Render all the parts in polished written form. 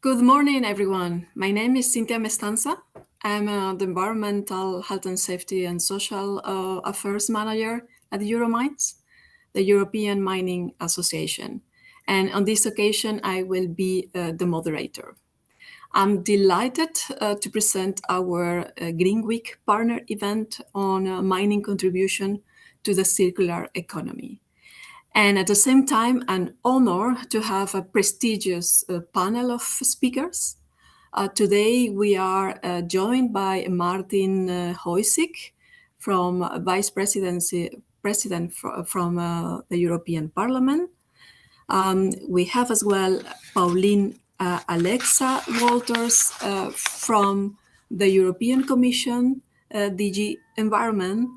Good morning, everyone. My name is Cynthia Mestanza. I'm the Environmental Health and Safety and Social Affairs Manager at Euromines, the European Mining Association. And on this occasion, I will be the moderator. I'm delighted to present our Green Week partner event on mining contribution to the circular economy. And at the same time, an honor to have a prestigious panel of speakers. Today, we are joined by Martin Hojsík, from President from the European Parliament. We have as well Pauline-Alexa Wolters from the European Commission, DG Environment,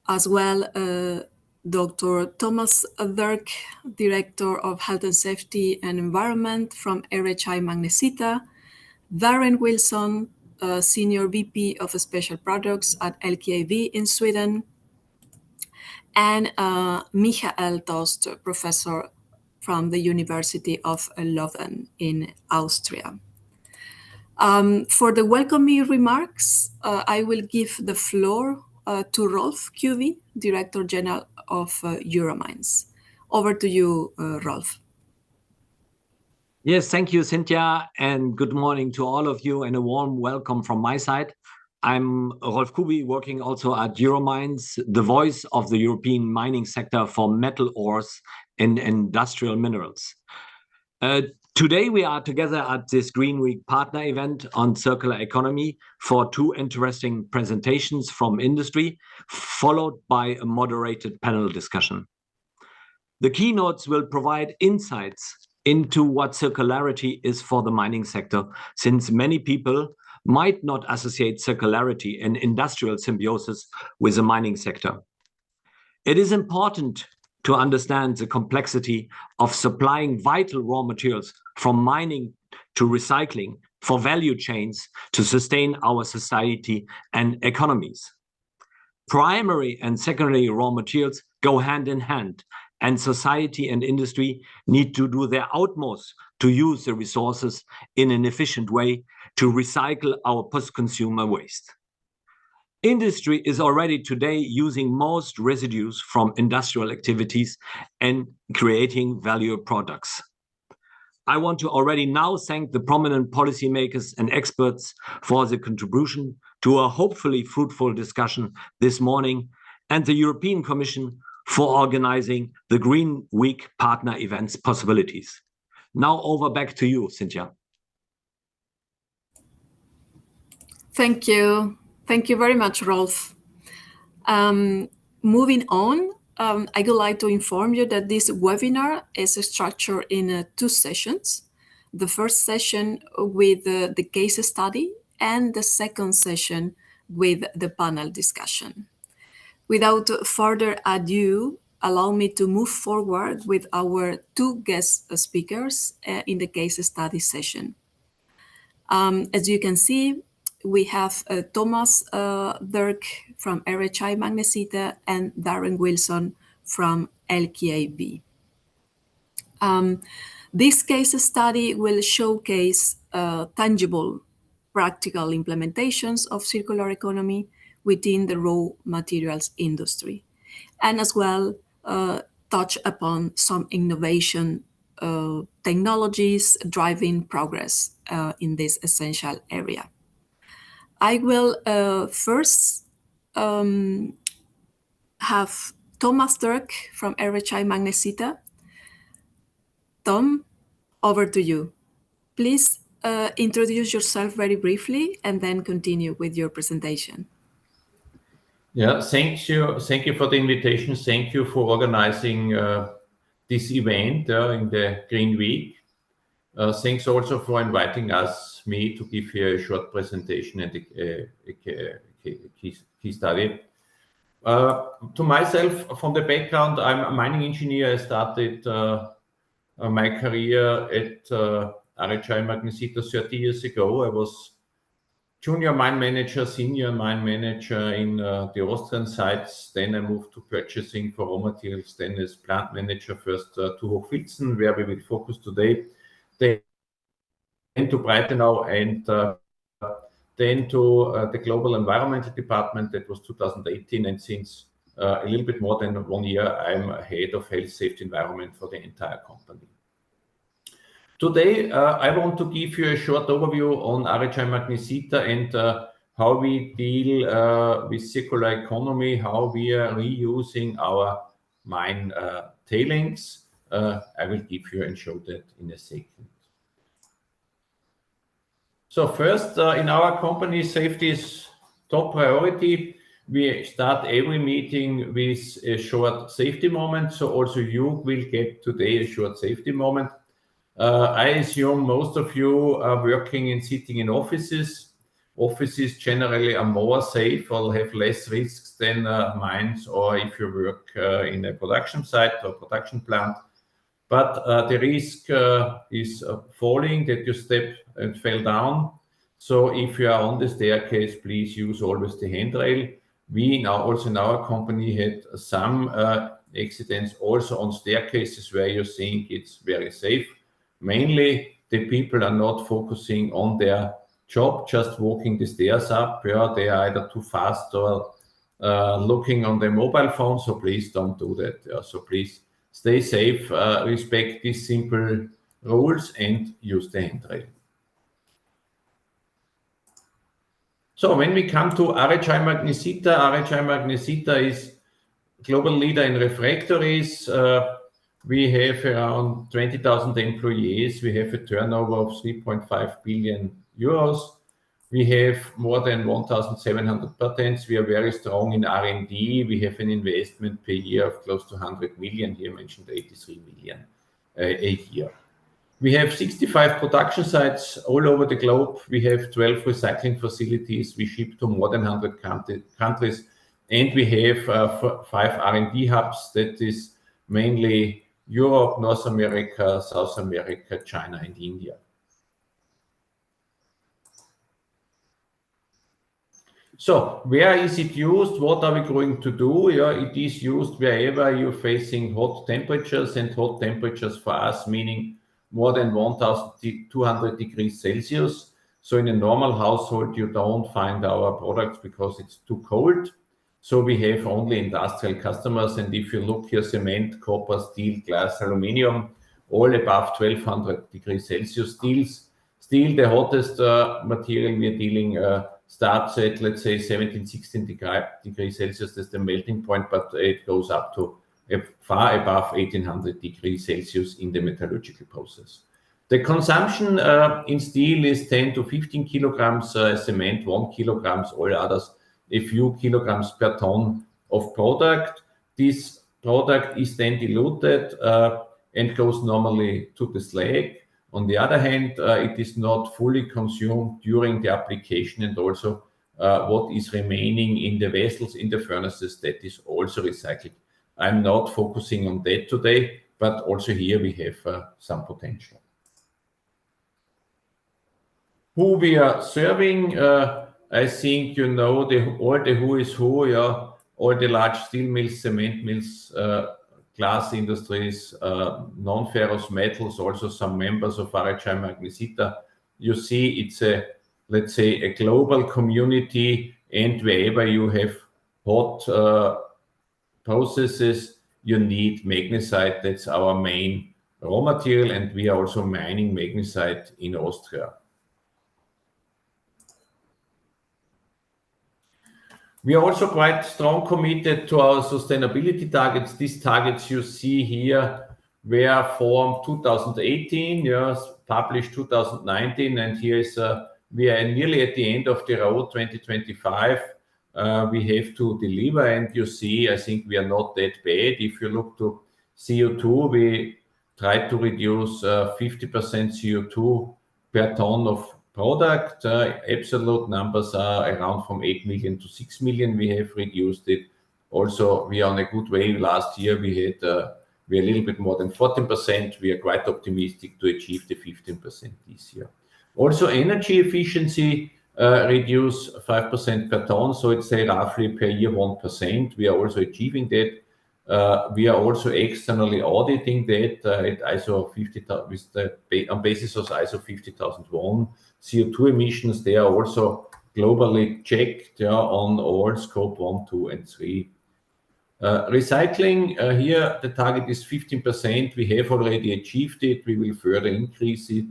as well Dr. Thomas Dirk, Director of Health and Safety and Environment from RHI Magnesita, Darren Wilson, Senior VP of Special Products at LKAB in Sweden, and Michael Tost, Professor from the University of Leuven in Austria. For the welcoming remarks, I will give the floor to Rolf QV, Director General of Euromines. Over to you, Rolf. Yes, thank you, Cynthia, and good morning to all of you, and a warm welcome from my side. I'm Rolf Kubi, working also at Euromines, the voice of the European mining sector for metal ores and industrial minerals. Today we are together at this Green Week partner event on circular economy for two interesting presentations from industry, followed by a moderated panel discussion. The keynotes will provide insights into what circularity is for the mining sector, since many people might not associate circularity and industrial symbiosis with the mining sector. It is important to understand the complexity of supplying vital raw materials from mining to recycling for value chains to sustain our society and economies. Primary and secondary raw materials go hand in hand, and society and industry need to do their utmost to use the resources in an efficient way to recycle our post-consumer waste. Industry is already today using most residues from industrial activities and creating valuable products. I want to already now thank the prominent policymakers and experts for the contribution to a hopefully fruitful discussion this morning, and the European Commission for organizing the Green Week partner events possibilities. Now over back to you, Cynthia. Thank you. Thank you very much, Rolf. Moving on, I would like to inform you that this webinar is structured in two sessions. The first session with the case study, and the second session with the panel discussion. Without further ado, allow me to move forward with our two guest speakers in the case study session. As you can see, we have Thomas Dirk from RHI Magnesita and Darren Wilson from LKAB. This case study will showcase tangible, practical implementations of circular economy within the raw materials industry, and as well touch upon some innovation technologies driving progress in this essential area. I will first have Thomas Dirk from RHI Magnesita. Tom, over to you. Please introduce yourself very briefly and then continue with your presentation. Yeah, thank you for the invitation. Thank you for organizing this event in the Green Week. Thanks also for inviting me to give here a short presentation and a key study. To myself, from the background, I'm a mining engineer. I started my career at RHI Magnesita 30 years ago. I was junior mine manager, senior mine manager in the Austrian sites. Then I moved to purchasing for raw materials, then as plant manager first to Hochfilzen, where we will focus today. to Breitenau, and then to the Global Environmental Department. That was 2018, and since a little bit more than 1 year, I'm head of health, safety, environment for the entire company. Today, I want to give you a short overview on RHI Magnesita and how we deal with circular economy, how we are reusing our mine tailings. I will give you and show that in a second. So first, in our company, safety is top priority. We start every meeting with a short safety moment. So also you will get today a short safety moment. I assume most of you are working and sitting in offices. Offices generally are more safe or have less risks than mines, or if you work in a production site or production plant. But the risk is falling, that you step and fell down. So if you are on the staircase, please use always the handrail. We now also in our company had some accidents also on staircases where you think it's very safe. Mainly the people are not focusing on their job, just walking the stairs up. Yeah, they are either too fast or looking on their mobile phone. So please don't do that. Yeah, so please stay safe, respect these simple rules, and use the handrail. So when we come to RHI Magnesita is global leader in refractories. We have around 20,000 employees. We have a turnover of 3.5 billion euros. We have more than 1,700 patents. We are very strong in R&D. We have an investment per year of close to 100 million. Here mentioned 83 million a year. We have 65 production sites all over the globe. We have 12 recycling facilities. We ship to more than 100 countries. And we have 5 R&D hubs. That is mainly Europe, North America, South America, China, and India. So where is it used? What are we going to do? Yeah, it is used wherever you're facing hot temperatures, and hot temperatures for us meaning more than 1,200 degrees Celsius. So in a normal household, you don't find our products because it's too cold. So we have only industrial customers. And if you look here, cement, copper, steel, glass, aluminum, all above 1,200 degrees Celsius. Steel, the hottest material we are dealing starts at, let's say, 17, 16 degrees Celsius. That's the melting point, but it goes up to far above 1,800 degrees Celsius in the metallurgical process. The consumption in steel is 10 to 15 kilograms, cement 1 kilograms, all others a few kilograms per ton of product. This product is then diluted and goes normally to the slag. On the other hand, it is not fully consumed during the application, and also what is remaining in the vessels, in the furnaces, that is also recycled. I'm not focusing on that today, but also here we have some potential. Who we are serving, I think you know all the who is who, yeah, all the large steel mills, cement mills, glass industries, non-ferrous metals, also some members of RHI Magnesita. You see, it's a, let's say, a global community, and wherever you have hot processes, you need magnesite. That's our main raw material, and we are also mining magnesite in Austria. We are also quite strong committed to our sustainability targets. These targets you see here were formed 2018, yes, published 2019, and here is we are nearly at the end of the road, 2025. We have to deliver, and you see, I think we are not that bad. If you look to CO2, we try to reduce 50% CO2 per ton of product. Absolute numbers are around from 8 million to 6 million. We have reduced it. Also, we are on a good way. Last year we had we are a little bit more than 14%. We are quite optimistic to achieve the 15% this year. Also, energy efficiency reduce 5% per ton, so it's say roughly per year 1%. We are also achieving that. We are also externally auditing that at ISO 50,000 with the on basis of ISO 50001 CO2 emissions. They are also globally checked on all scope 1, 2, and 3. Recycling, here the target is 15%. We have already achieved it. We will further increase it.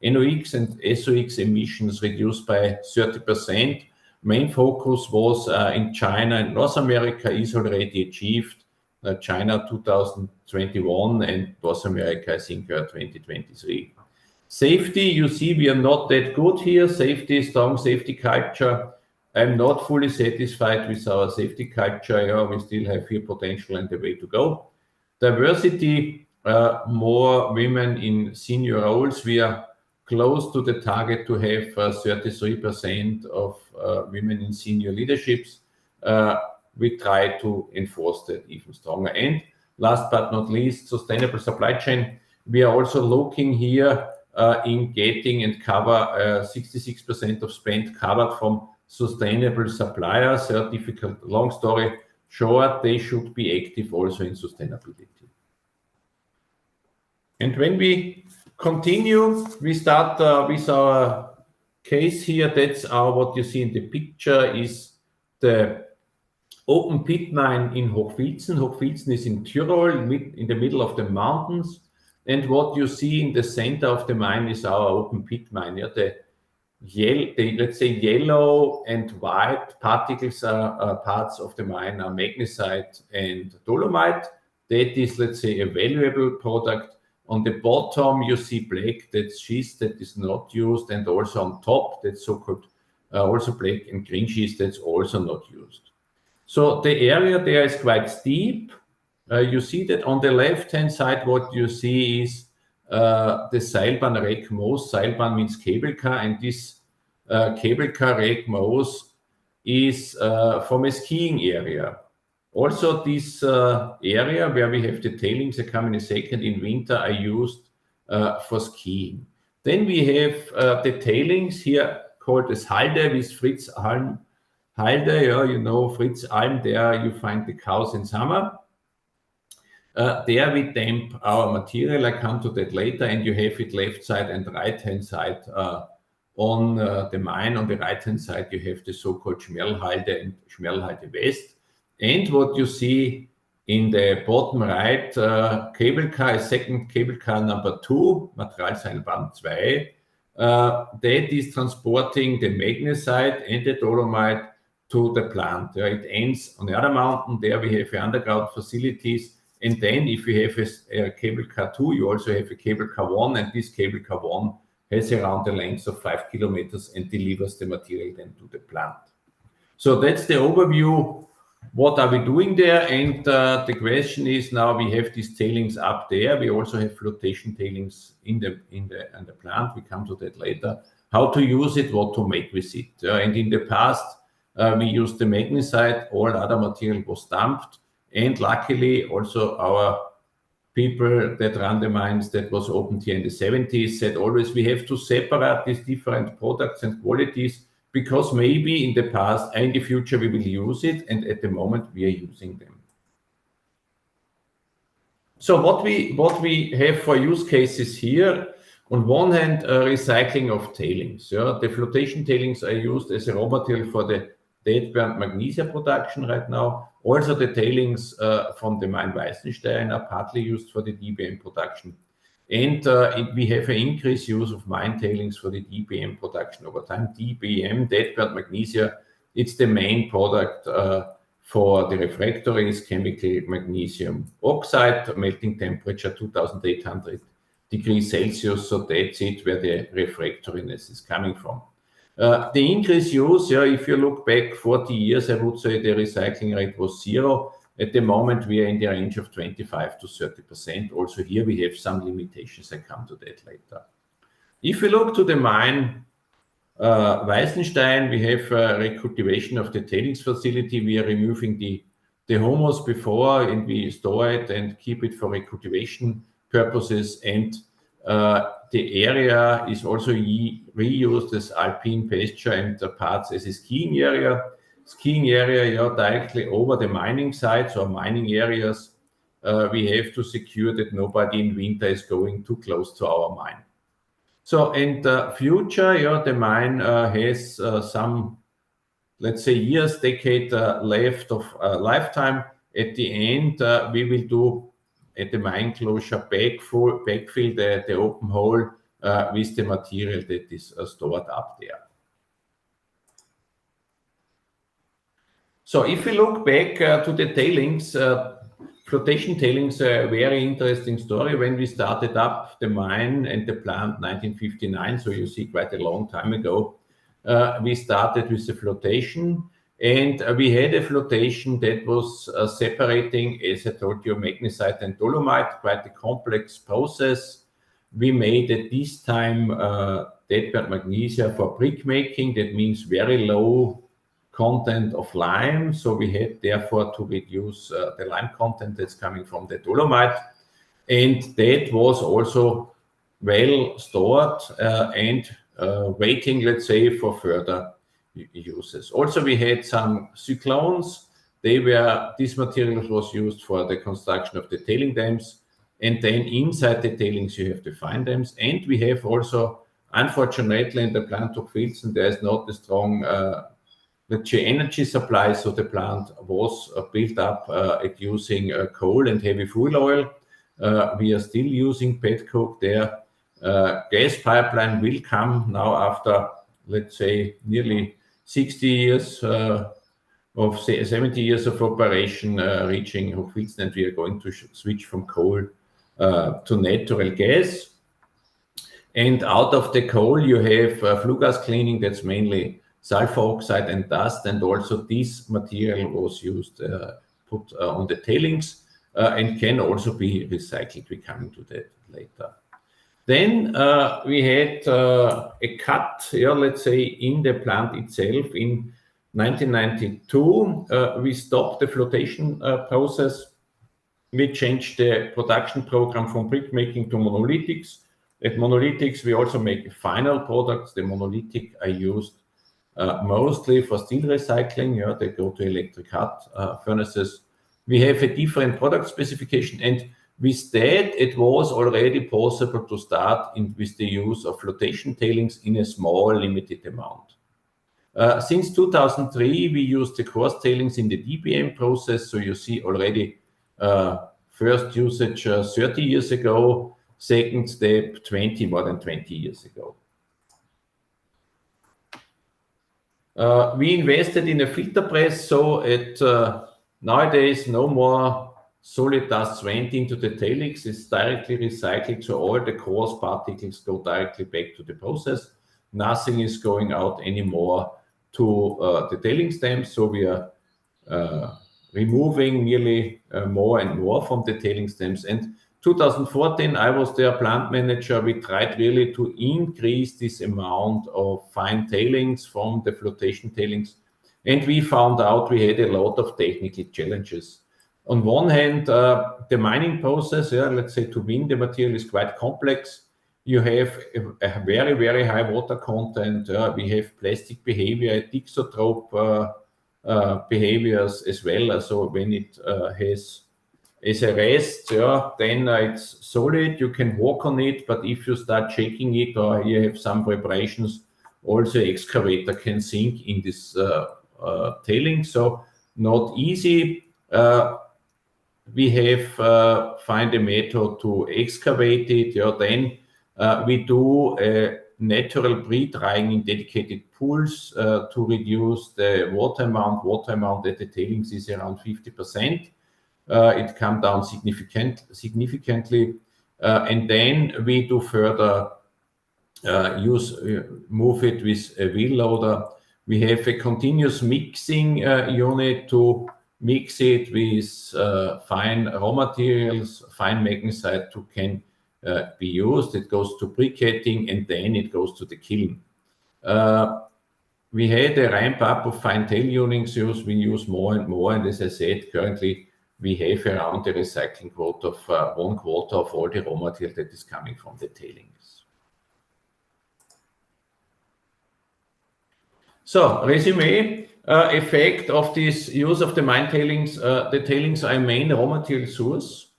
NOx and SOx emissions reduced by 30%. Main focus was in China and North America is already achieved. China 2021 and North America, I think, 2023. Safety, you see, we are not that good here. Safety, strong safety culture. I'm not fully satisfied with our safety culture. We still have here potential and a way to go. Diversity, more women in senior roles. We are close to the target to have 33% of women in senior leaderships. We try to enforce that even stronger. And last but not least, sustainable supply chain. We are also looking here in getting and cover 66% of spend covered from sustainable suppliers. Difficult, long story short, they should be active also in sustainability. And when we continue, we start with our case here. That's what you see in the picture is the open pit mine in Hochfilzen. Hochfilzen is in Tyrol, in the middle of the mountains. And what you see in the center of the mine is our open pit mine. Let's say yellow and white particles are parts of the mine are magnesite and dolomite. That is, let's say, a valuable product. On the bottom, you see black, that's schist that is not used. And also on top, that's so-called also black and green schist that's also not used. So the area there is quite steep. You see that on the left-hand side, what you see is the Seilbahn Rek Moos. Seilbahn means cable car, and this cable car Rek Moos is from a skiing area. Also, this area where we have the tailings, I come in a second, in winter are used for skiing. Then we have the tailings here called as Halde with Fritz Alm. Halde, you know, Fritz Alm, there you find the cows in summer. There we damp our material. I come to that later, and you have it left side and right-hand side on the mine. On the right-hand side, you have the so-called Schmerlhalde and Schmerlhalde West. And what you see in the bottom right, cable car, second cable car number 2, Materialseilbahn 2, that is transporting the magnesite and the dolomite to the plant. It ends on the other mountain. There we have underground facilities. And then if you have a cable car 2, you also have a cable car 1, and this cable car 1 has around the length of 5 kilometers and delivers the material then to the plant. So that's the overview. What are we doing there? And the question is, now we have these tailings up there. We also have flotation tailings in the plant. We come to that later. How to use it, what to make with it. And in the past, we used the magnesite. All other material was dumped. And luckily, also our people that run the mines that was opened here in the 70s said always we have to separate these different products and qualities, because maybe in the past and in the future we will use it, and at the moment we are using them. So what we have for use cases here, on one hand, recycling of tailings. The flotation tailings are used as a raw material for the dead-burnt magnesia production right now. Also the tailings from the mine Weissenstein are partly used for the DBM production. And we have an increased use of mine tailings for the DBM production over time. DBM, dead-burnt magnesia, it's the main product for the refractories, chemical magnesium oxide, melting temperature 2800 degrees Celsius. So that's it, where the refractoriness is coming from. The increased use, if you look back 40 years, I would say the recycling rate was 0. At the moment, we are in the range of 25 to 30%. Also here we have some limitations. I come to that later. If we look to the mine Weissenstein, we have recultivation of the tailings facility. We are removing the humus before, and we store it and keep it for recultivation purposes. And the area is also reused as alpine pasture and parts as a skiing area. skiing area directly over the mining sites or mining areas, we have to secure that nobody in winter is going too close to our mine. So in the future, the mine has some, let's say, years, decade left of lifetime. At the end, we will do at the mine closure backfill the open hole with the material that is stored up there. So if we look back to the tailings, flotation tailings, a very interesting story. When we started up the mine and the plant 1959, so you see quite a long time ago, we started with the flotation, and we had a flotation that was separating, as I told you, magnesite and dolomite, quite a complex process. We made at this time dead-bed magnesia for brick making. That means very low content of lime, so we had therefore to reduce the lime content that's coming from the dolomite, and that was also well stored and waiting, let's say, for further uses. Also, we had some cyclones. This material was used for the construction of the tailing dams, and then inside the tailings you have the fine dams, and we have also, unfortunately, in the plant of Filzen, there is not a strong energy supply, so the plant was built up at using coal and heavy fuel oil. We are still using petcoke there. Gas pipeline will come now after, let's say, nearly 60 years of 70 years of operation, reaching Hojsík, and we are going to switch from coal to natural gas. And out of the coal, you have flue gas cleaning. That's mainly sulfur oxide and dust, and also this material was used, put on the tailings, and can also be recycled. We're coming to that later. Then we had a cut, let's say, in the plant itself. In 1992, we stopped the flotation process. We changed the production program from brick making to monolithics. At monolithics, we also make final products. The monolithic are used mostly for steel recycling. They go to electric arc furnaces. We have a different product specification, and with that, it was already possible to start with the use of flotation tailings in a small, limited amount. Since 2003, we used the coarse tailings in the DBM process. So you see already first usage 30 years ago, second step more than 20 years ago. We invested in a filter press, so nowadays no more solid dust went into the tailings. It's directly recycled, so all the coarse particles go directly back to the process. Nothing is going out anymore to the tailings dams, so we are removing nearly more and more from the tailings dams. And 2014, I was their plant manager. We tried really to increase this amount of fine tailings from the flotation tailings, and we found out we had a lot of technical challenges. On one hand, the mining process, let's say, to win the material is quite complex. You have a very, very high water content. We have plastic behavior, thixotrope behaviors as well. So when it has a rest, then it's solid. You can walk on it, but if you start shaking it or you have some vibrations, also excavator can sink in this tailing. So not easy. We have find a method to excavate it. Then we do a natural pre-drying in dedicated pools to reduce the water amount. Water amount at the tailings is around 50%. It comes down significantly. And then we do further move it with a wheel loader. We have a continuous mixing unit to mix it with fine raw materials, fine magnesite can be used. It goes to briquetting, and then it goes to the kiln. We had a ramp up of fine tail units used. We use more and more, and as I said, currently we have around a recycling quota of 1/4 of all the raw material that is coming from the tailings. So, resume, effect of this use of the mine tailings. The tailings are a main raw material source.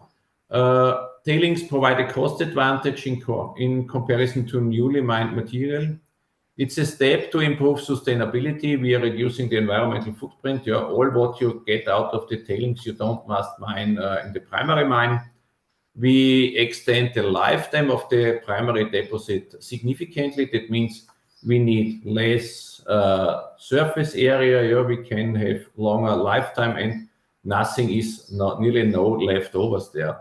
Tailings provide a cost advantage in comparison to newly mined material. It's a step to improve sustainability. We are reducing the environmental footprint. Yeah, all what you get out of the tailings, you don't must mine in the primary mine. We extend the lifetime of the primary deposit significantly. That means we need less surface area. Yeah, we can have longer lifetime, and nothing is nearly no leftovers there.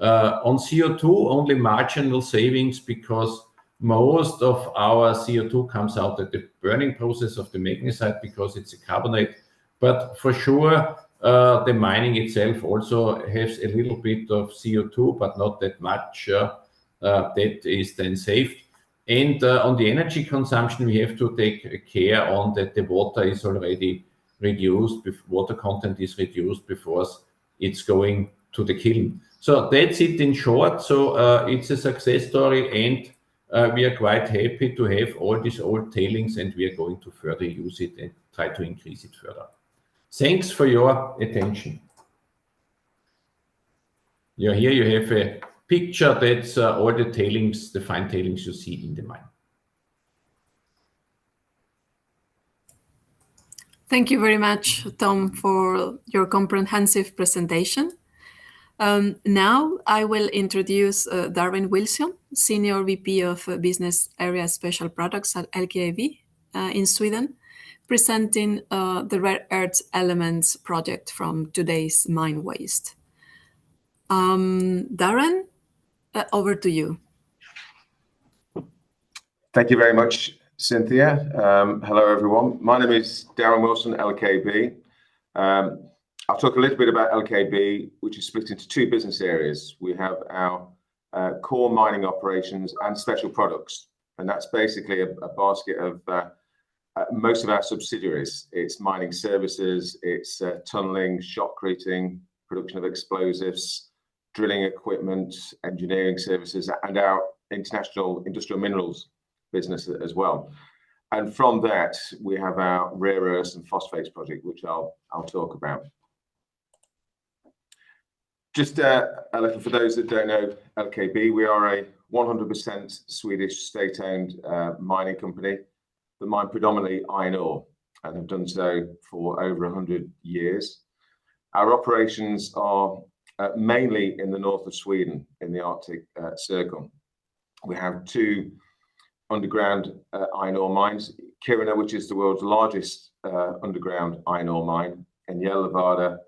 On CO2, only marginal savings, because most of our CO2 comes out at the burning process of the magnesite, because it's a carbonate. But for sure, the mining itself also has a little bit of CO2, but not that much. That is then saved. And on the energy consumption, we have to take care on that the water is already reduced, water content is reduced before it's going to the kiln. So that's it in short. So it's a success story, and we are quite happy to have all these old tailings, and we are going to further use it and try to increase it further. Thanks for your attention. Yeah, here you have a picture that's all the tailings, the fine tailings you see in the mine. Thank you very much, Tom, for your comprehensive presentation. Now I will introduce Darren Wilson, Senior VP of Business Area Special Products at LKAB in Sweden, presenting the rare earth elements project from today's mine waste. Darren, over to you. Thank you very much, Cynthia. Hello, everyone. My name is Darren Wilson, LKAB. I'll talk a little bit about LKAB, which is split into two business areas. We have our core mining operations and special products, and that's basically a basket of most of our subsidiaries. It's mining services, it's tunneling, shotcreting, production of explosives, drilling equipment, engineering services, and our international industrial minerals business as well. And from that, we have our rare earths and phosphates project, which I'll talk about. Just a little for those that don't know LKAB, we are a 100% Swedish state-owned mining company that mine predominantly iron ore and have done so for over 100 years. Our operations are mainly in the north of Sweden, in the Arctic Circle. We have two underground iron ore mines, Kiruna, which is the world's largest underground iron ore mine, and Gällivare,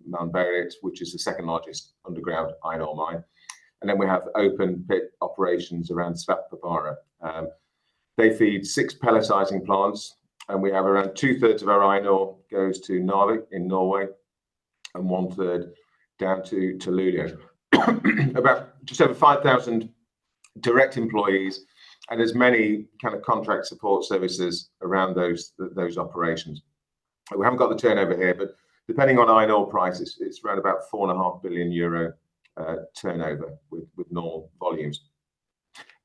Malmberget, which is the second largest underground iron ore mine. And then we have open pit operations around Svappavaara. They feed 6 pelletizing plants, and we have around 2/3 of our iron ore goes to Narvik in Norway, and 1/3 down to Luleå. About just over 5,000 direct employees, and as many kind of contract support services around those operations. We haven't got the turnover here, but depending on iron ore prices, it's around about 4.5 billion euro turnover with normal volumes.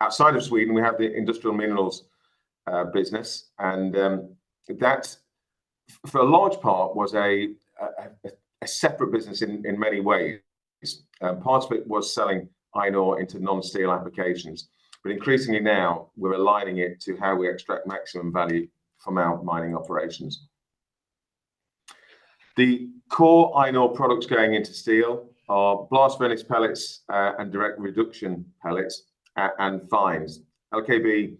Outside of Sweden, we have the industrial minerals business, and that, for a large part, was a separate business in many ways. Part of it was selling iron ore into non-steel applications, but increasingly now we're aligning it to how we extract maximum value from our mining operations. The core iron ore products going into steel are blast furnace pellets and direct reduction pellets and fines. LKAB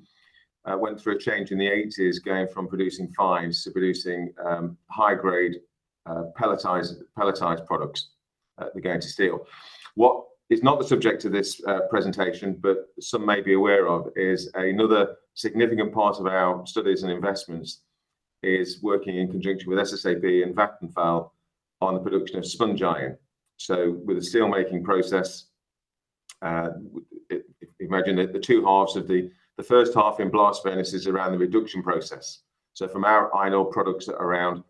went through a change in the 80s, going from producing fines to producing high-grade pelletized products that go into steel. What is not the subject of this presentation, but some may be aware of, is another significant part of our studies and investments is working in conjunction with SSAB and Vattenfall on the production of sponge iron. So with the steel making process, imagine that the two halves of the first half in blast furnaces around the reduction process. So from our iron ore products that are around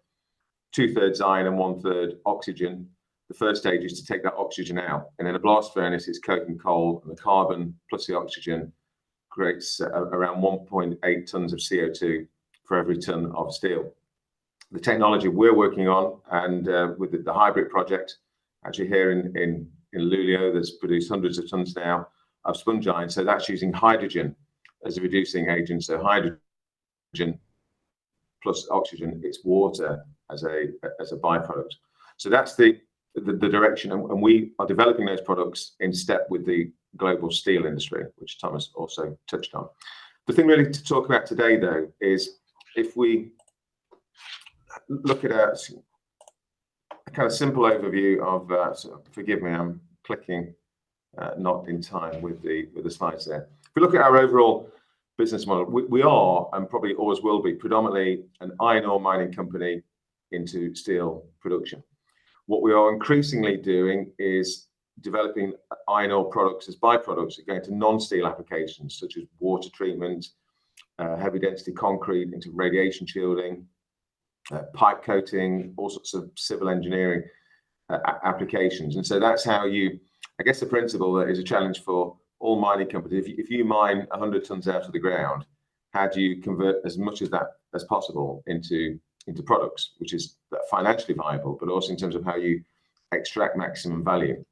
2/3 iron and 1/3 oxygen, the first stage is to take that oxygen out. And in a blast furnace, it's coke and coal, and the carbon plus the oxygen creates around 1.8 tons of CO2 for every ton of steel. The technology we're working on, and with the hybrid project, actually here in Luleå, that's produced hundreds of tons now of sponge iron. So that's using hydrogen as a reducing agent. So hydrogen plus oxygen, it's water as a byproduct. So that's the direction, and we are developing those products in step with the global steel industry, which Thomas also touched on. The thing really to talk about today, though, is if we look at a kind of simple overview of, so forgive me, I'm clicking not in time with the slides there. If we look at our overall business model, we are, and probably always will be, predominantly an iron ore mining company into steel production. What we are increasingly doing is developing iron ore products as byproducts that go into non-steel applications, such as water treatment, heavy density concrete into radiation shielding, pipe coating, all sorts of civil engineering applications. And so that's how you, I guess the principle that is a challenge for all mining companies. If you mine 100 tons out of the ground, how do you convert as much of that as possible into products, which is financially viable, but also in terms of how you extract maximum value.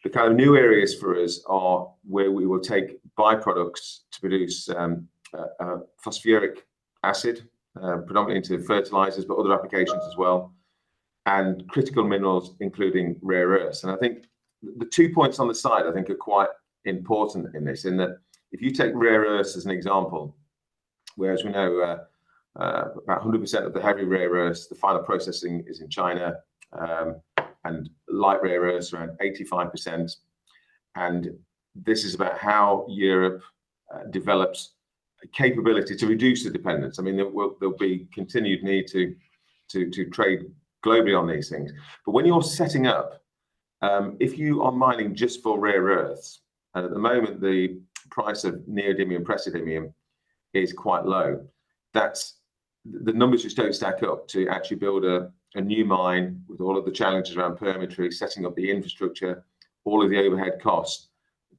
The kind of new areas for us are where we will take byproducts to produce phosphoric acid, predominantly into fertilizers, but other applications as well, and critical minerals, including rare earths. And I think the 2 points on the side, I think, are quite important in this, in that if you take rare earths as an example, whereas we know about 100% of the heavy rare earths, the final processing is in China, and light rare earths around 85%. And this is about how Europe develops a capability to reduce the dependence. I mean, there'll be continued need to trade globally on these things. But when you're setting up, if you are mining just for rare earths, and at the moment the price of neodymium, praseodymium is quite low, that's the numbers just don't stack up to actually build a new mine with all of the challenges around permitry, setting up the infrastructure, all of the overhead costs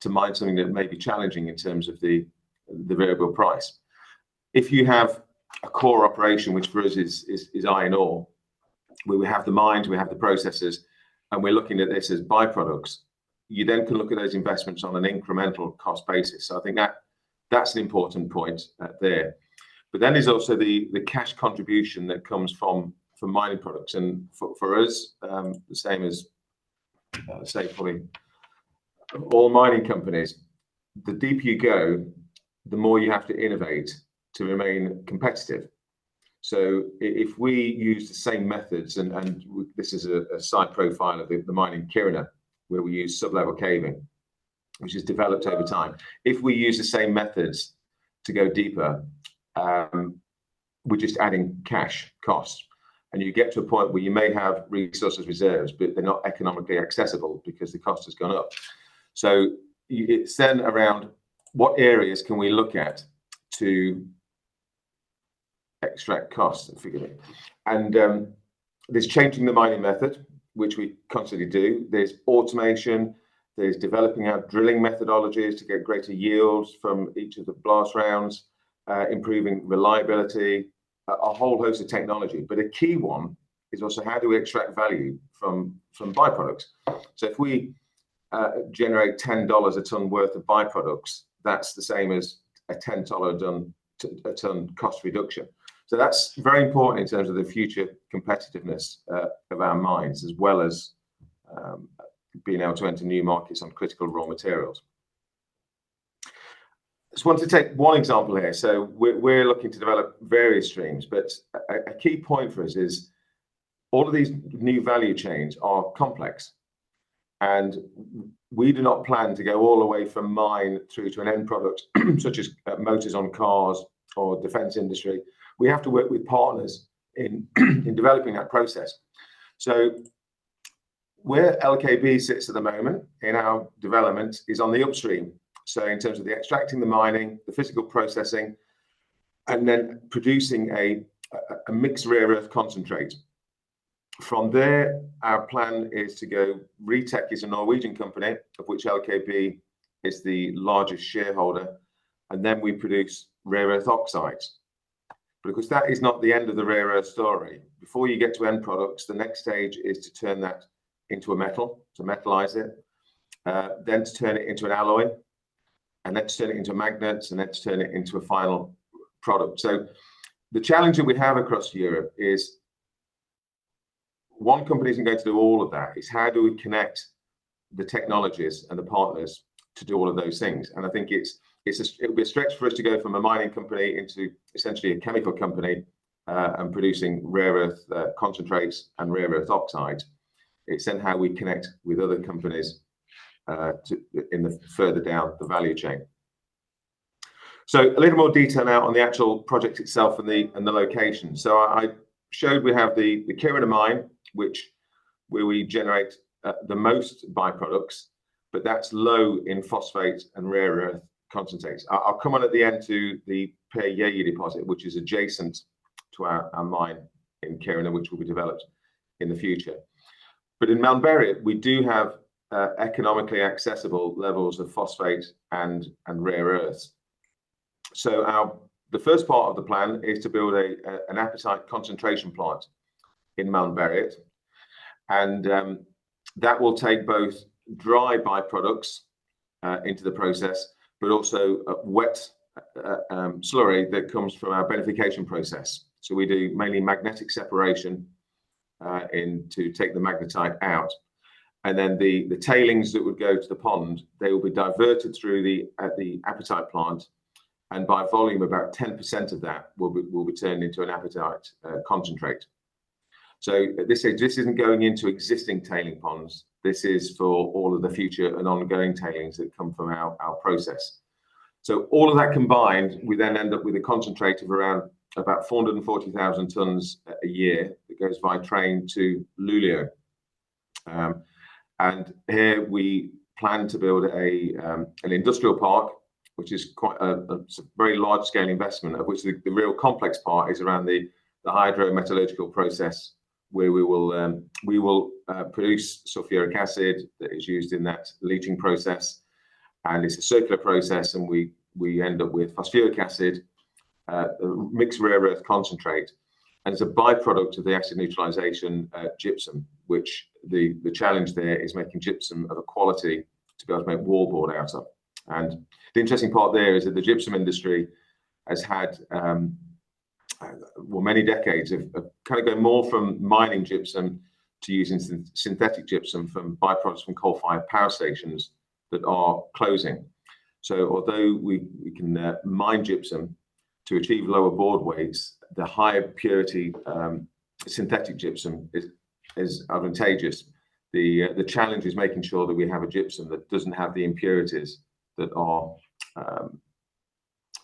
to mine something that may be challenging in terms of the variable price. If you have a core operation, which for us is iron ore, where we have the mines, we have the processes, and we're looking at this as byproducts, you then can look at those investments on an incremental cost basis. So I think that's an important point there. But then there's also the cash contribution that comes from mining products. And for us, the same as, say, probably all mining companies, the deeper you go, the more you have to innovate to remain competitive. So if we use the same methods, and this is a side profile of the mining Kiruna, where we use sub-level caving, which is developed over time. If we use the same methods to go deeper, we're just adding cash costs. And you get to a point where you may have resources reserves, but they're not economically accessible because the cost has gone up. So it's then around what areas can we look at to extract costs, forgive me. And there's changing the mining method, which we constantly do. There's automation, there's developing our drilling methodologies to get greater yields from each of the blast rounds, improving reliability, a whole host of technology. But a key one is also how do we extract value from byproducts. So if we generate $10 a ton worth of byproducts, that's the same as a $10 a ton cost reduction. So that's very important in terms of the future competitiveness of our mines, as well as being able to enter new markets on critical raw materials. Just want to take one example here. So we're looking to develop various streams, but a key point for us is all of these new value chains are complex, and we do not plan to go all the way from mine through to an end product, such as motors on cars or defense industry. We have to work with partners in developing that process. So where LKAB sits at the moment in our development is on the upstream. So in terms of the extracting, the mining, the physical processing, and then producing a mixed rare earth concentrate. From there, our plan is to go, Retec is a Norwegian company, of which LKAB is the largest shareholder, and then we produce rare earth oxides. because that is not the end of the rare earth story. Before you get to end products, the next stage is to turn that into a metal, to metallize it, then to turn it into an alloy, and then to turn it into magnets, and then to turn it into a final product. So the challenge that we have across Europe is one company isn't going to do all of that. It's how do we connect the technologies and the partners to do all of those things. And I think it would be a stretch for us to go from a mining company into essentially a chemical company and producing rare earth concentrates and rare earth oxides. It's then how we connect with other companies further down the value chain. So a little more detail now on the actual project itself and the location. So I showed we have the Kiruna mine, where we generate the most byproducts, but that's low in phosphate and rare earth concentrates. I'll come on at the end to the Peyeyi deposit, which is adjacent to our mine in Kiruna, which will be developed in the future. But in Malmberget, we do have economically accessible levels of phosphate and rare earths. So the first part of the plan is to build an apatite concentration plant in Malmberget, and that will take both dry byproducts into the process, but also wet slurry that comes from our beneficiation process. So we do mainly magnetic separation to take the magnetite out, and then the tailings that would go to the pond, they will be diverted through the apatite plant, and by volume about 10% of that will be turned into an apatite concentrate. So at this stage, this isn't going into existing tailing ponds. This is for all of the future and ongoing tailings that come from our process. So all of that combined, we then end up with a concentrate of around about 440,000 tons a year that goes by train to Luleå. And here we plan to build an industrial park, which is quite a very large-scale investment, of which the real complex part is around the hydrometallurgical process, where we will produce sulfuric acid that is used in that leaching process, and it's a circular process, and we end up with phosphoric acid, mixed rare earth concentrate, and it's a byproduct of the acid neutralization gypsum, which the challenge there is making gypsum of a quality to be able to make wallboard out of. And the interesting part there is that the gypsum industry has had many decades of kind of going more from mining gypsum to using synthetic gypsum from byproducts from coal-fired power stations that are closing. So although we can mine gypsum to achieve lower board weights, the higher purity synthetic gypsum is advantageous. The challenge is making sure that we have a gypsum that doesn't have the impurities that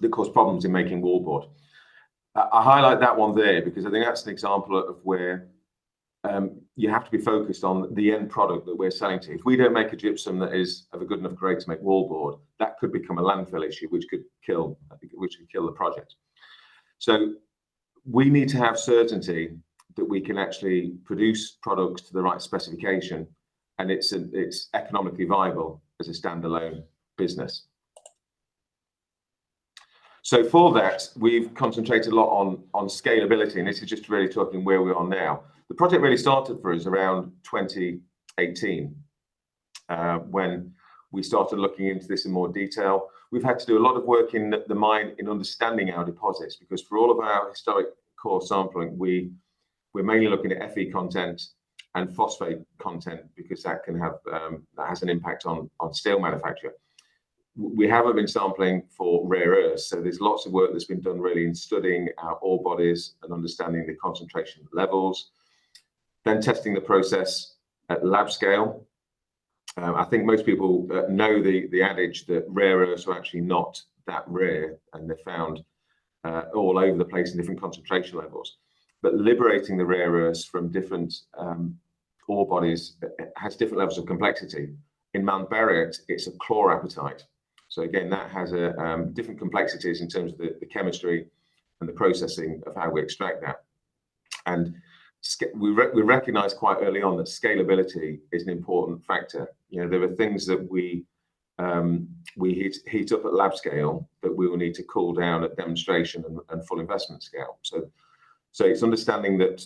cause problems in making wallboard. I highlight that one there because I think that's an example of where you have to be focused on the end product that we're selling to. If we don't make a gypsum that is of a good enough grade to make wallboard, that could become a landfill issue, which could kill the project. So we need to have certainty that we can actually produce products to the right specification, and it's economically viable as a standalone business. So for that, we've concentrated a lot on scalability, and this is just really talking where we are now. The project really started for us around 2018, when we started looking into this in more detail. We've had to do a lot of work in the mine in understanding our deposits, because for all of our historic core sampling, we're mainly looking at Fe content and phosphate content, because that can have that has an impact on steel manufacture. We haven't been sampling for rare earths, so there's lots of work that's been done really in studying our ore bodies and understanding the concentration levels, then testing the process at lab scale. I think most people know the adage that rare earths are actually not that rare, and they're found all over the place in different concentration levels. But liberating the rare earths from different ore bodies has different levels of complexity. In Malmberget, it's a chlorapatite. So again, that has different complexities in terms of the chemistry and the processing of how we extract that. And we recognize quite early on that scalability is an important factor. You know, there are things that we we heat up at lab scale that we will need to cool down at demonstration and full investment scale. So it's understanding that,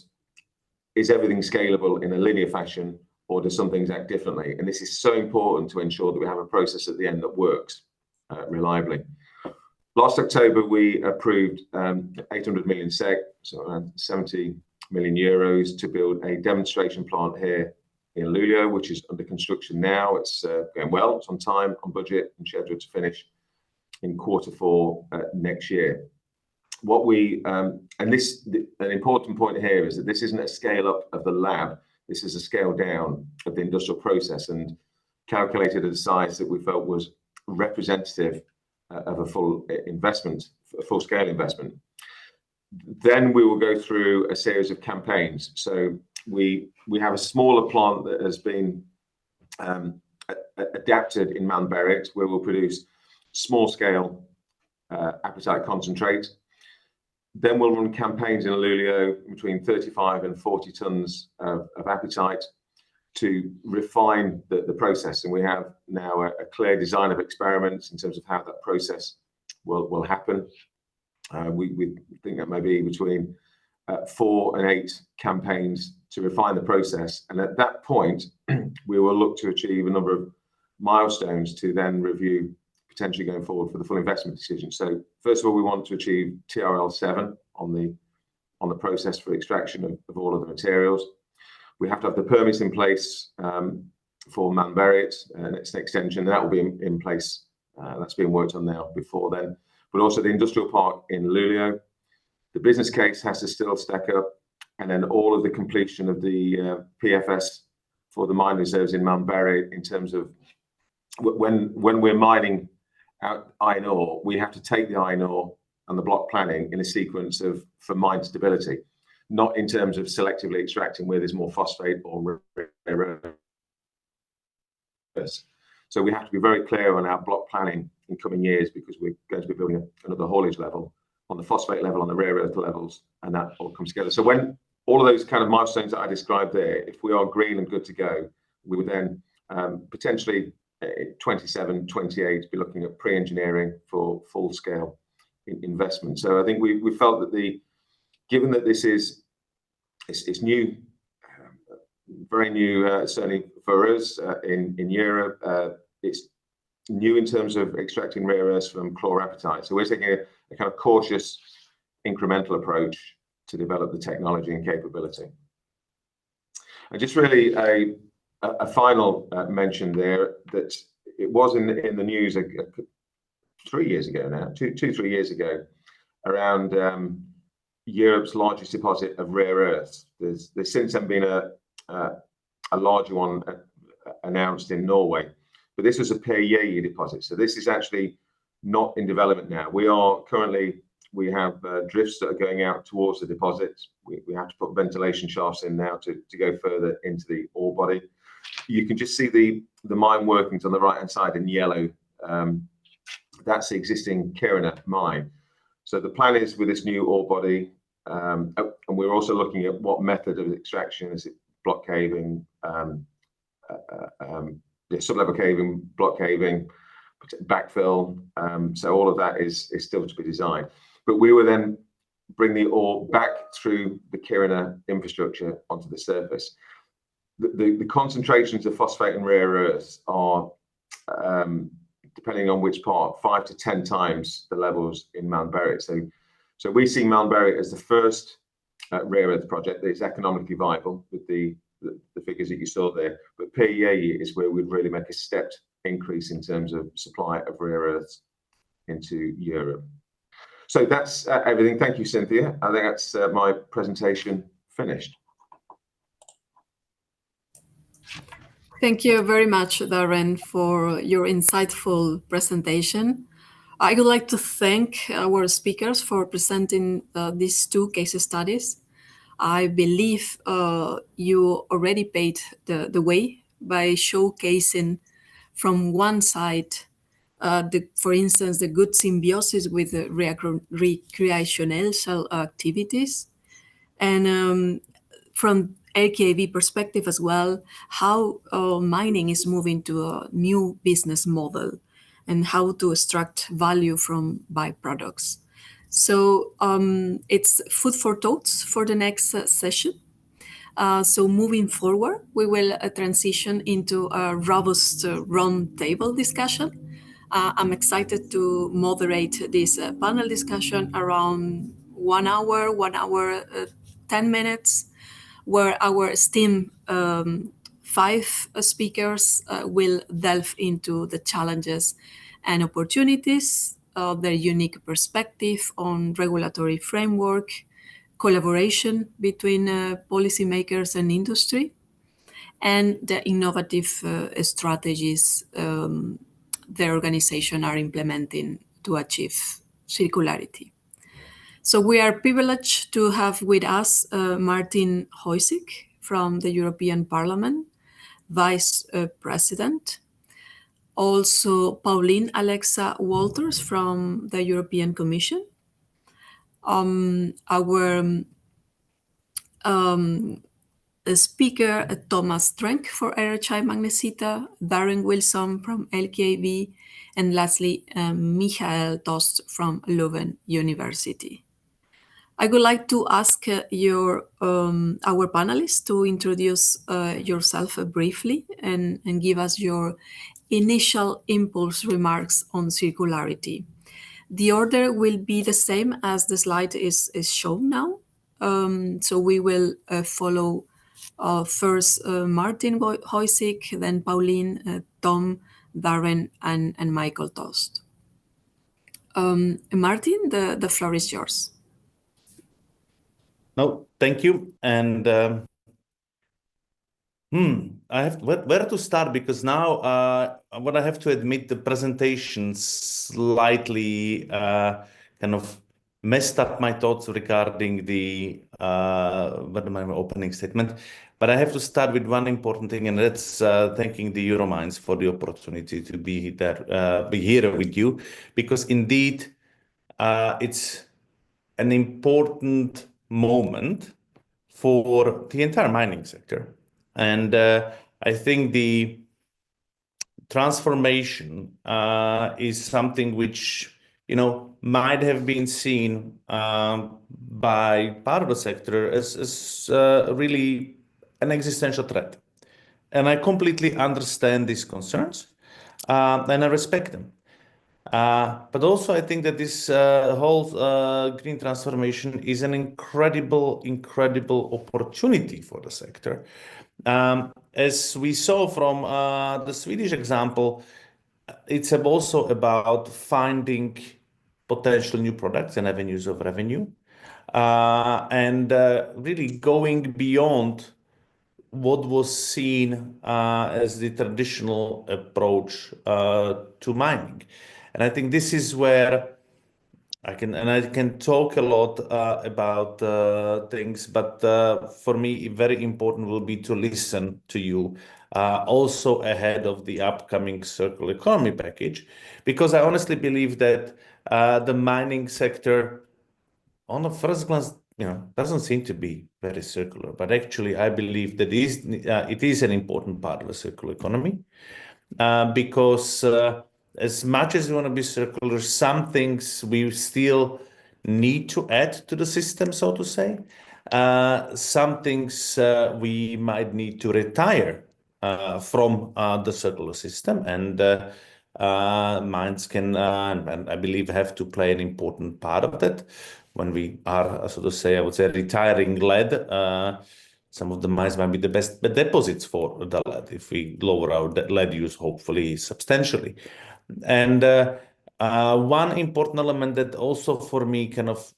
is everything scalable in a linear fashion, or do some things act differently? And this is so important to ensure that we have a process at the end that works reliably. Last October, we approved 800 million SEK, so around 70 million euros, to build a demonstration plant here in Luleå, which is under construction now. It's going well, it's on time, on budget, and scheduled to finish in Q4 next year. What we an important point here is that this isn't a scale up of the lab. This is a scale down of the industrial process, and calculated at a size that we felt was representative of a full investment, a full scale investment. Then we will go through a series of campaigns. So we have a smaller plant that has been adapted in Malmberget, where we'll produce small scale apatite concentrate. Then we'll run campaigns in Luleå between 35 and 40 tons of apatite to refine the process. And we have now a clear design of experiments in terms of how that process will happen. We think that may be between 4 and 8 campaigns to refine the process. And at that point, we will look to achieve a number of milestones to then review potentially going forward for the full investment decision. So first of all, we want to achieve TRL 7 on the process for extraction of all of the materials. We have to have the permits in place for Malmberget, and it's an extension, and that will be in place. That's being worked on now before then. But also the industrial park in Luleå. The business case has to still stack up, and then all of the completion of the PFS for the mine reserves in Malmberget, in terms of when we're mining out iron ore, we have to take the iron ore and the block planning in a sequence for mine stability, not in terms of selectively extracting where there's more phosphate or rare earths. So we have to be very clear on our block planning in coming years, because we're going to be building another haulage level on the phosphate level, on the rare earth levels, and that all comes together. So when all of those kind of milestones that I described there, if we are green and good to go, we would then potentially 27, 28 be looking at pre-engineering for full-scale investment. So I think we felt that given that this is it's new, very new, certainly for us in Europe, it's new in terms of extracting rare earths from chlorapatite. So we're taking a kind of cautious, incremental approach to develop the technology and capability. And just really a final mention there, that it was in the news 3 years ago now, 3 years ago, around Europe's largest deposit of rare earths. There's since then been a larger one announced in Norway, but this was a Pauline-Alexa deposit. So this is actually not in development now. We have drifts that are going out towards the deposit. We have to put ventilation shafts in now to go further into the ore body. You can just see the mine workings on the right hand side in yellow. That's the existing Kiruna mine. So the plan is, with this new ore body, and we're also looking at what method of extraction. Is it block caving, sublevel caving, block caving, backfill? So all of that is still to be designed. But we will then bring the ore back through the Kiruna infrastructure onto the surface. The concentrations of phosphate and rare earths are, depending on which part, 5 to 10 times the levels in Malmberget. So we see Malmberget as the first rare earth project that is economically viable with the figures that you saw there. But Pauline-Alexa is where we'd really make a stepped increase in terms of supply of rare earths into Europe. So that's everything. Thank you, Cynthia. I think that's my presentation finished. Thank you very much, Darren, for your insightful presentation. I would like to thank our speakers for presenting these 2 case studies. I believe you already paved the way by showcasing from one side, for instance, the good symbiosis with the recreational activities, and from LKAB perspective as well, how mining is moving to a new business model and how to extract value from byproducts. So it's food for thoughts for the next session. So moving forward, we will transition into a robust roundtable discussion. I'm excited to moderate this panel discussion around 1 hour, 10 minutes, where our esteemed 5 speakers will delve into the challenges and opportunities, their unique perspective on regulatory framework, collaboration between policymakers and industry, and the innovative strategies the organization are implementing to achieve circularity. So we are privileged to have with us Martin Hojsík from the European Parliament, Vice President. Also Pauline-Alexa Wolters from the European Commission. Our speaker, Thomas Drnek for RHI Magnesita, Darren Wilson from LKAB, and lastly, Michael Tost from Leuven University. I would like to ask our panelists to introduce yourself briefly and give us your initial impulse remarks on circularity. The order will be the same as the slide is shown now. So we will follow first Martin Hojsík, then Pauline, Tom, Darren, and Michael Tost. Martin, the floor is yours. No, thank you. And I have where to start, because now what I have to admit, the presentation slightly kind of messed up my thoughts regarding the my opening statement. But I have to start with one important thing, and that's thanking the Euromines for the opportunity to be there, be here with you, because indeed it's an important moment for the entire mining sector. And I think the transformation is something which, might have been seen by part of the sector as really an existential threat. And I completely understand these concerns and I respect them. But also I think that this whole green transformation is an incredible opportunity for the sector. As we saw from the Swedish example, it's also about finding potential new products and avenues of revenue, and really going beyond what was seen as the traditional approach to mining. And I think this is where I can talk a lot about things, but for me, very important will be to listen to you also ahead of the upcoming circular economy package, because I honestly believe that the mining sector, on the first glance, doesn't seem to be very circular, but actually I believe that it is an important part of the circular economy, because as much as we want to be circular, some things we still need to add to the system, so to say. Some things we might need to retire from the circular system, and mines can, and I believe, have to play an important part of that. When we are, so to say, I would say, retiring lead, some of the mines might be the best deposits for the lead if we lower our lead use, hopefully substantially. And one important element that also for me kind of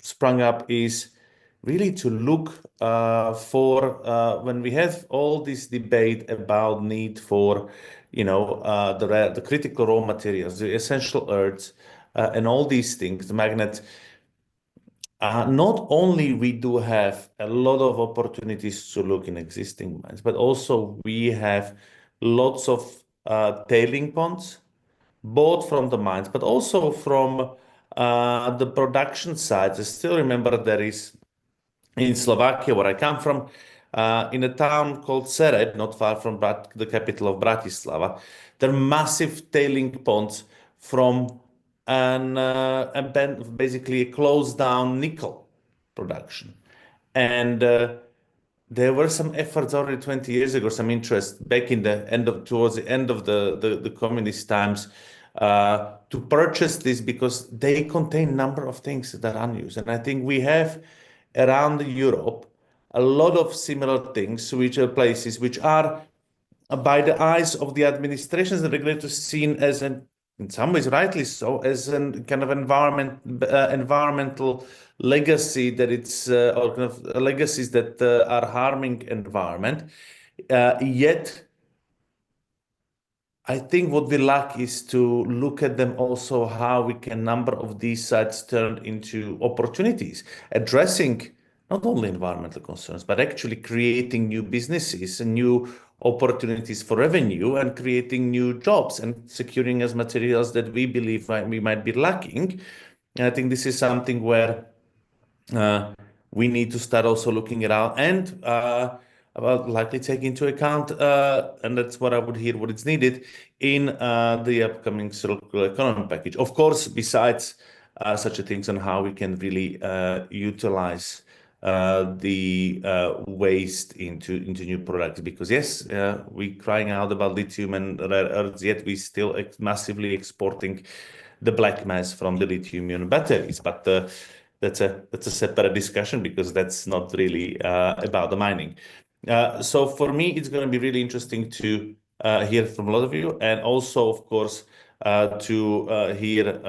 sprung up is really to look for when we have all this debate about need for the critical raw materials, the essential earths, and all these things, the magnets. Not only we do have a lot of opportunities to look in existing mines, but also we have lots of tailing ponds, both from the mines, but also from the production sides. I still remember there is, in Slovakia, where I come from, in a town called Sered, not far from the capital of Bratislava. There are massive tailing ponds from basically a closed down nickel production. And there were some efforts already 20 years ago, some interest back in towards the end of the communist times to purchase this because they contain a number of things that are unused. And I think we have around Europe a lot of similar things, which are places which are, by the eyes of the administrations and regulators, seen as in some ways rightly so, as a kind of environmental legacy that it's or kind of legacies that are harming environment. Yet I think what we lack is to look at them also how we can number of these sites turn into opportunities, addressing not only environmental concerns, but actually creating new businesses and new opportunities for revenue and creating new jobs and securing as materials that we believe we might be lacking. And I think this is something where we need to start also looking around and about likely take into account, and that's what I would hear, what is needed in the upcoming circular economy package. Of course, besides such a things on how we can really utilize the waste into new products, because yes, we crying out about lithium and rare earths, yet we still massively exporting the black mass from the lithium-ion batteries, but that's a separate discussion because that's not really about the mining. So for me, it's going to be really interesting to hear from a lot of you, and also, of course, to hear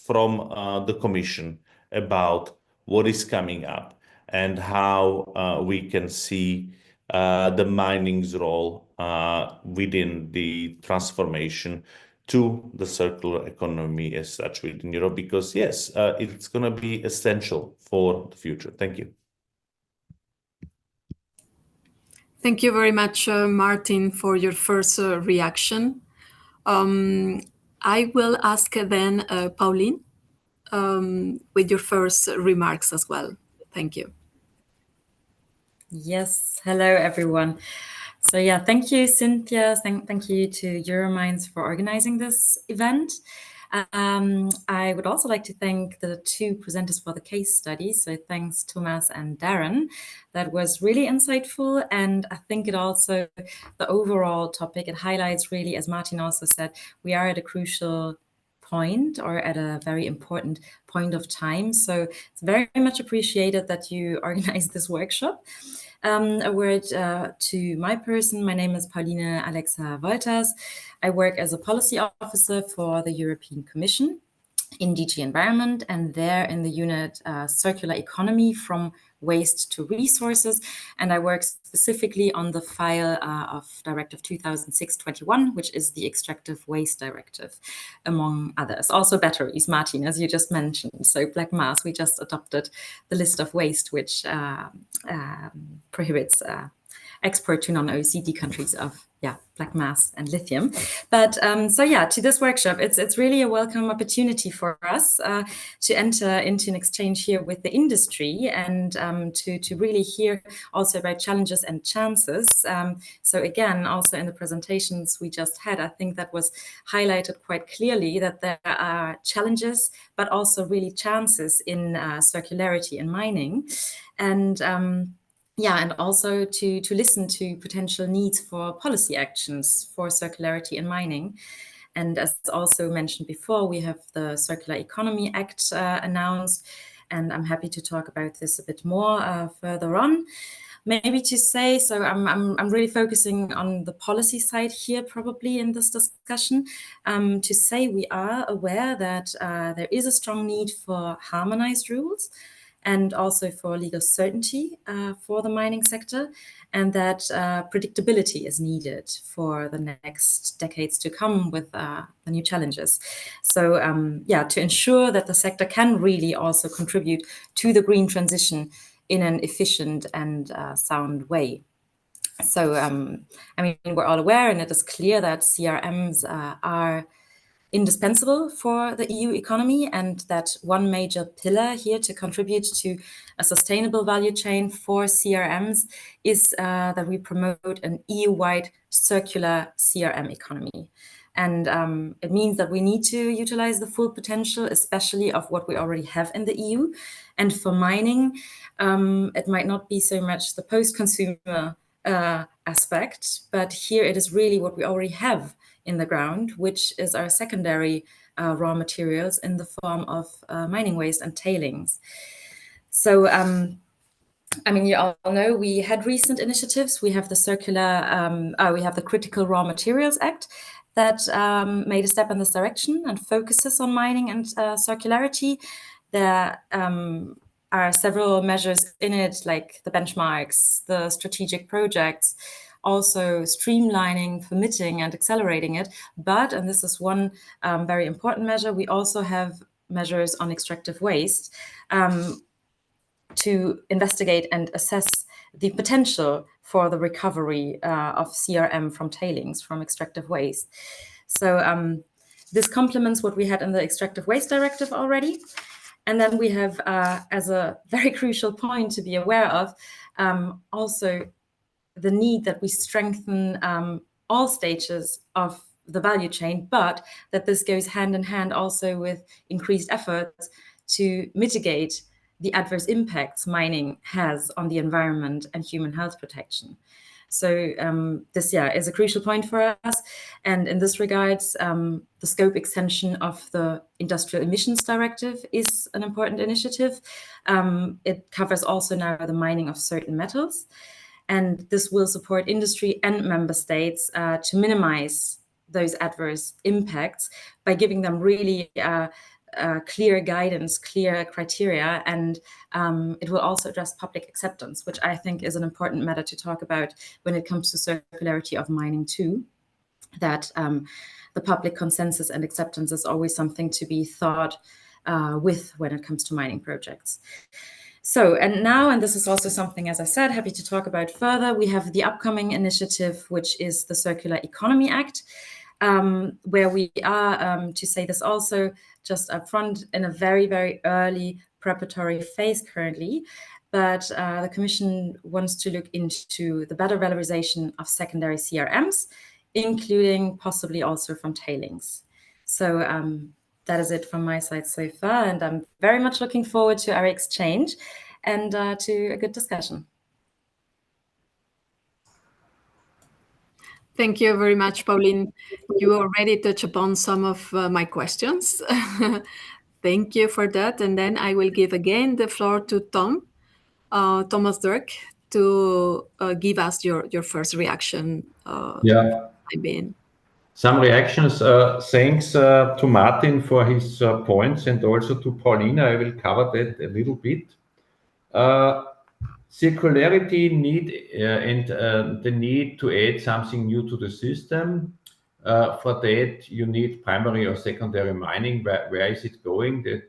from the Commission about what is coming up and how we can see the mining's role within the transformation to the circular economy as such within Europe, because yes, it's going to be essential for the future. Thank you. Thank you very much, Martin, for your first reaction. I will ask then Pauline with your first remarks as well. Thank you. Yes, hello everyone. So yeah, thank you, Cynthia. Thank you to Euromines for organizing this event. I would also like to thank the two presenters for the case study. So thanks, Thomas and Darren. That was really insightful. And I think it also, the overall topic, it highlights really, as Martin also said, we are at a crucial point or at a very important point of time. So it's very much appreciated that you organized this workshop. A word to my person. My name is Pauline-Alexa Wolters. I work as a policy officer for the European Commission in DG Environment, and there in the unit Circular Economy from Waste to Resources. And I work specifically on the file of Directive 2006/21, which is the Extractive Waste Directive, among others. Also batteries, Martin, as you just mentioned. So black mass, we just adopted the list of waste, which prohibits export to non-OECD countries of black mass and lithium. But so yeah, to this workshop, it's really a welcome opportunity for us to enter into an exchange here with the industry and to really hear also about challenges and chances. So again, also in the presentations we just had, I think that was highlighted quite clearly that there are challenges, but also really chances in circularity in mining. And and also to listen to potential needs for policy actions for circularity in mining. And as also mentioned before, we have the Circular Economy Act announced, and I'm happy to talk about this a bit more further on. Maybe to say, so I'm really focusing on the policy side here probably in this discussion, to say we are aware that there is a strong need for harmonized rules and also for legal certainty for the mining sector, and that predictability is needed for the next decades to come with the new challenges. So to ensure that the sector can really also contribute to the green transition in an efficient and sound way. So, I mean, we're all aware, and it is clear that CRMs are indispensable for the EU economy, and that one major pillar here to contribute to a sustainable value chain for CRMs is that we promote an EU-wide circular CRM economy. And it means that we need to utilize the full potential, especially of what we already have in the EU. And for mining, it might not be so much the post-consumer aspect, but here it is really what we already have in the ground, which is our secondary raw materials in the form of mining waste and tailings. So, I mean, you all know we had recent initiatives. We have the we have the Critical Raw Materials Act that made a step in this direction and focuses on mining and circularity. There are several measures in it, like the benchmarks, the strategic projects, also streamlining, permitting and accelerating it. But, and this is one very important measure, we also have measures on extractive waste to investigate and assess the potential for the recovery of CRM from tailings, from extractive waste. So this complements what we had in the Extractive Waste Directive already. And then we have, as a very crucial point to be aware of, also the need that we strengthen all stages of the value chain, but that this goes hand in hand also with increased efforts to mitigate the adverse impacts mining has on the environment and human health protection. So this, is a crucial point for us. And in this regard, the scope extension of the Industrial Emissions Directive is an important initiative. It covers also now the mining of certain metals. And this will support industry and member states to minimize those adverse impacts by giving them really clear guidance, clear criteria, and it will also address public acceptance, which I think is an important matter to talk about when it comes to circularity of mining too, that the public consensus and acceptance is always something to be thought with when it comes to mining projects. So, and now, and this is also something, as I said, happy to talk about further, we have the upcoming initiative, which is the Circular Economy Act, where we are, to say this also just up front, in a very, very early preparatory phase currently. But the Commission wants to look into the better valorization of secondary CRMs, including possibly also from tailings. So that is it from my side so far, and I'm very much looking forward to our exchange and to a good discussion. Thank you very much, Pauline. You already touched upon some of my questions. Thank you for that. And then I will give again the floor to Thomas Dirk, to give us your first reaction. Some reactions. Thanks to Martin for his points, and also to Pauline. I will cover that a little bit. Circularity need and the need to add something new to the system. For that, you need primary or secondary mining. Where is it going? That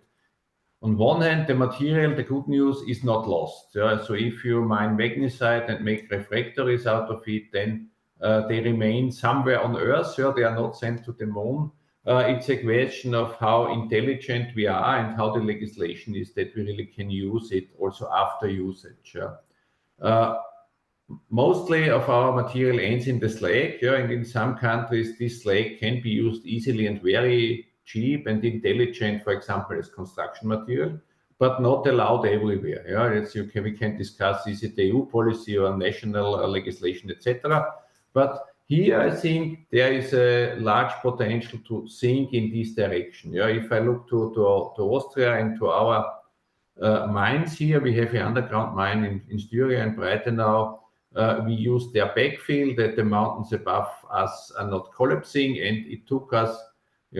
on one hand, the material, the good news, is not lost. So if you mine magnesite and make refractories out of it, then they remain somewhere on Earth. They are not sent to the moon. It's a question of how intelligent we are and how the legislation is that we really can use it also after usage. Mostly of our material ends in the slag, and in some countries this slag can be used easily and very cheap and intelligent, for example, as construction material, but not allowed everywhere. We can discuss, is it EU policy or national legislation, etc. But here I think there is a large potential to think in this direction. If I look to Austria and to our mines here, we have an underground mine in Styria and Breitenau. We use their backfill, that the mountains above us are not collapsing, and it took us,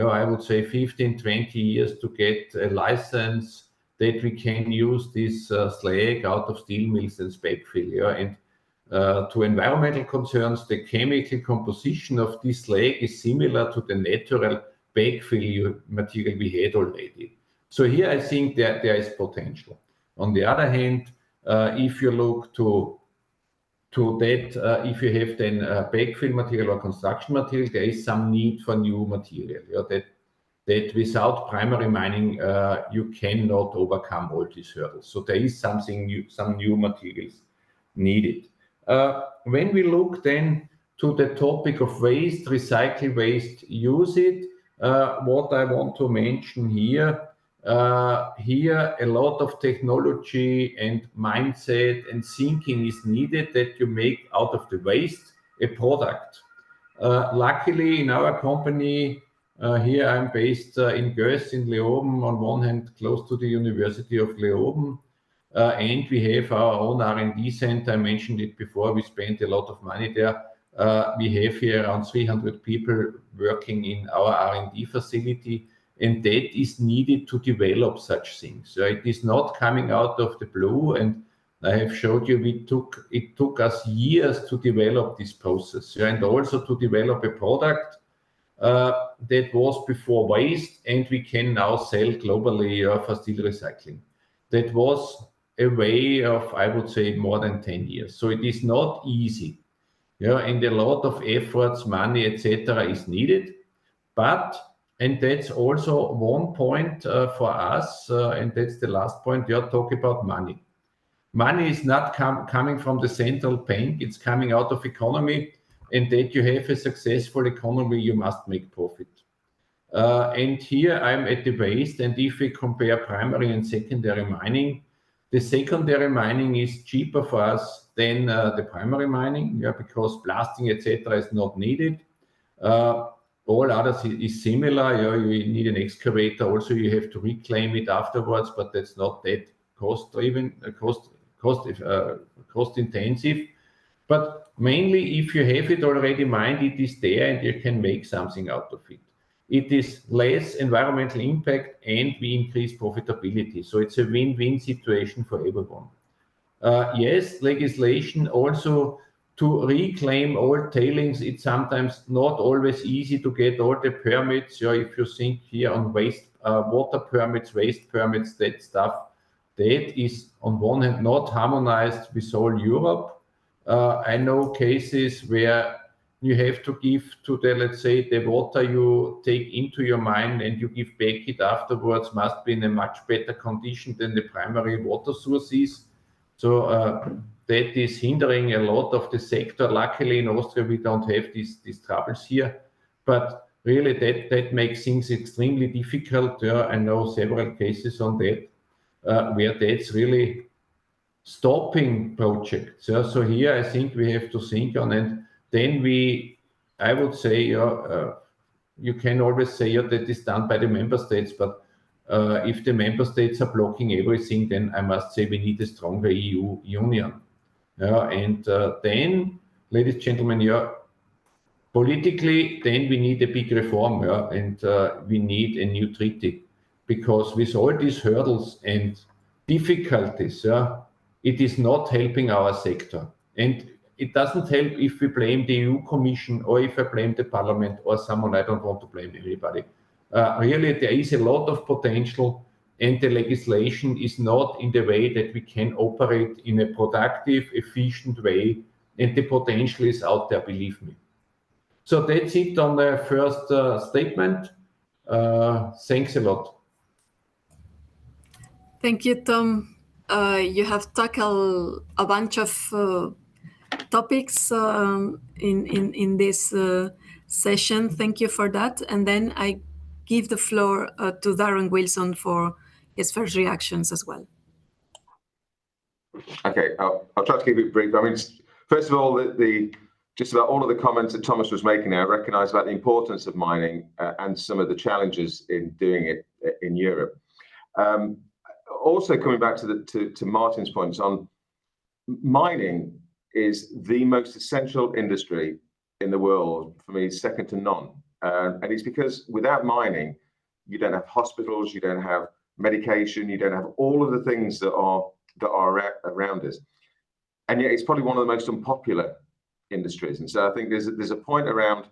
I would say 15-20 years to get a license that we can use this slag out of steel mills and backfill. And to environmental concerns, the chemical composition of this slag is similar to the natural backfill material we had already. So here I think that there is potential. On the other hand, if you look to that, if you have then backfill material or construction material, there is some need for new material. That that without primary mining, you cannot overcome all these hurdles. So there is something new, some new materials needed. When we look then to the topic of waste, recycle waste, use it, what I want to mention here, here a lot of technology and mindset and thinking is needed that you make out of the waste a product. Luckily in our company, here I'm based in Goes in Leoben, on one hand close to the University of Leoben, and we have our own R&D center. I mentioned it before, we spent a lot of money there. We have here around 300 people working in our R&D facility, and that is needed to develop such things. So it is not coming out of the blue, and I have showed you it took us years to develop this process, and also to develop a product that was before waste, and we can now sell globally for steel recycling. That was a way of, I would say, more than 10 years. So it is not easy, and a lot of efforts, money, etc. is needed. But, and that's also one point for us, and that's the last point, talk about money. Money is not coming from the central bank, it's coming out of economy, and that you have a successful economy, you must make profit. And here I'm at the waste, and if we compare primary and secondary mining, the secondary mining is cheaper for us than the primary mining, because blasting, etc. is not needed. All others is similar. You need an excavator. Also, you have to reclaim it afterwards, but that's not that cost-driven, cost intensive. But mainly, if you have it already mined, it is there, and you can make something out of it. It is less environmental impact, and we increase profitability. So it's a win-win situation for everyone. Yes, legislation also to reclaim all tailings. It's sometimes not always easy to get all the permits. If you think here on waste, water permits, waste permits, that stuff, that is on one hand not harmonized with all Europe. I know cases where you have to give to the, let's say, the water you take into your mine and you give back it afterwards must be in a much better condition than the primary water sources. So that is hindering a lot of the sector. Luckily in Austria we don't have these troubles here, but really that makes things extremely difficult. I know several cases on that where that's really stopping projects. So here I think we have to think on, and then I would say, you can always say that is done by the member states, but if the member states are blocking everything, then I must say we need a stronger EU union. And then, ladies and gentlemen, politically, then we need a big reform, and we need a new treaty, because with all these hurdles and difficulties, it is not helping our sector. And it doesn't help if we blame the EU Commission or if I blame the Parliament or someone. I don't want to blame anybody. Really, there is a lot of potential, and the legislation is not in the way that we can operate in a productive, efficient way, and the potential is out there, believe me. So that's it on the first statement. Thanks a lot. Thank you, Tom. You have tackled a bunch of topics in this session. Thank you for that. And then I give the floor to Darren Wilson for his first reactions as well. Okay, I'll try to keep it brief. I mean, first of all, just about all of the comments that Thomas was making, I recognise about the importance of mining and some of the challenges in doing it in Europe. Also, coming back to Martin's points on mining is the most essential industry in the world, for me, second to none. And it's because without mining, you don't have hospitals, you don't have medication, you don't have all of the things that are around us. And yet it's probably one of the most unpopular industries. And so I think there's a point around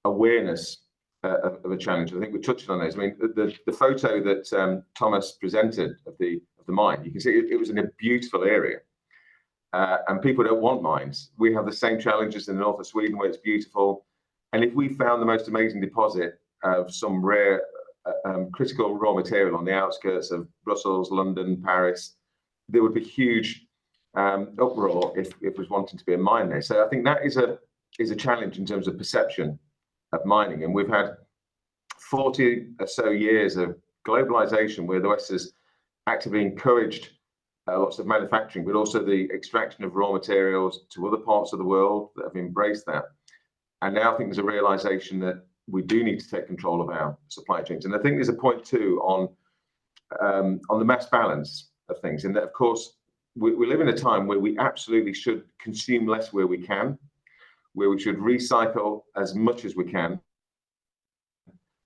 awareness of a challenge. I think we touched on this. I mean, the photo that Thomas presented of the mine, you can see it was in a beautiful area. And people don't want mines. We have the same challenges in the north of Sweden where it's beautiful. And if we found the most amazing deposit of some rare critical raw material on the outskirts of Brussels, London, Paris, there would be huge uproar if it was wanting to be a mine there. So I think that is a challenge in terms of perception of mining. And we've had 40 or so years of globalization where the West has actively encouraged lots of manufacturing, but also the extraction of raw materials to other parts of the world that have embraced that. And now I think there's a realization that we do need to take control of our supply chains. And I think there's a point too on the mass balance of things, in that, of course, we live in a time where we absolutely should consume less where we can, where we should recycle as much as we can.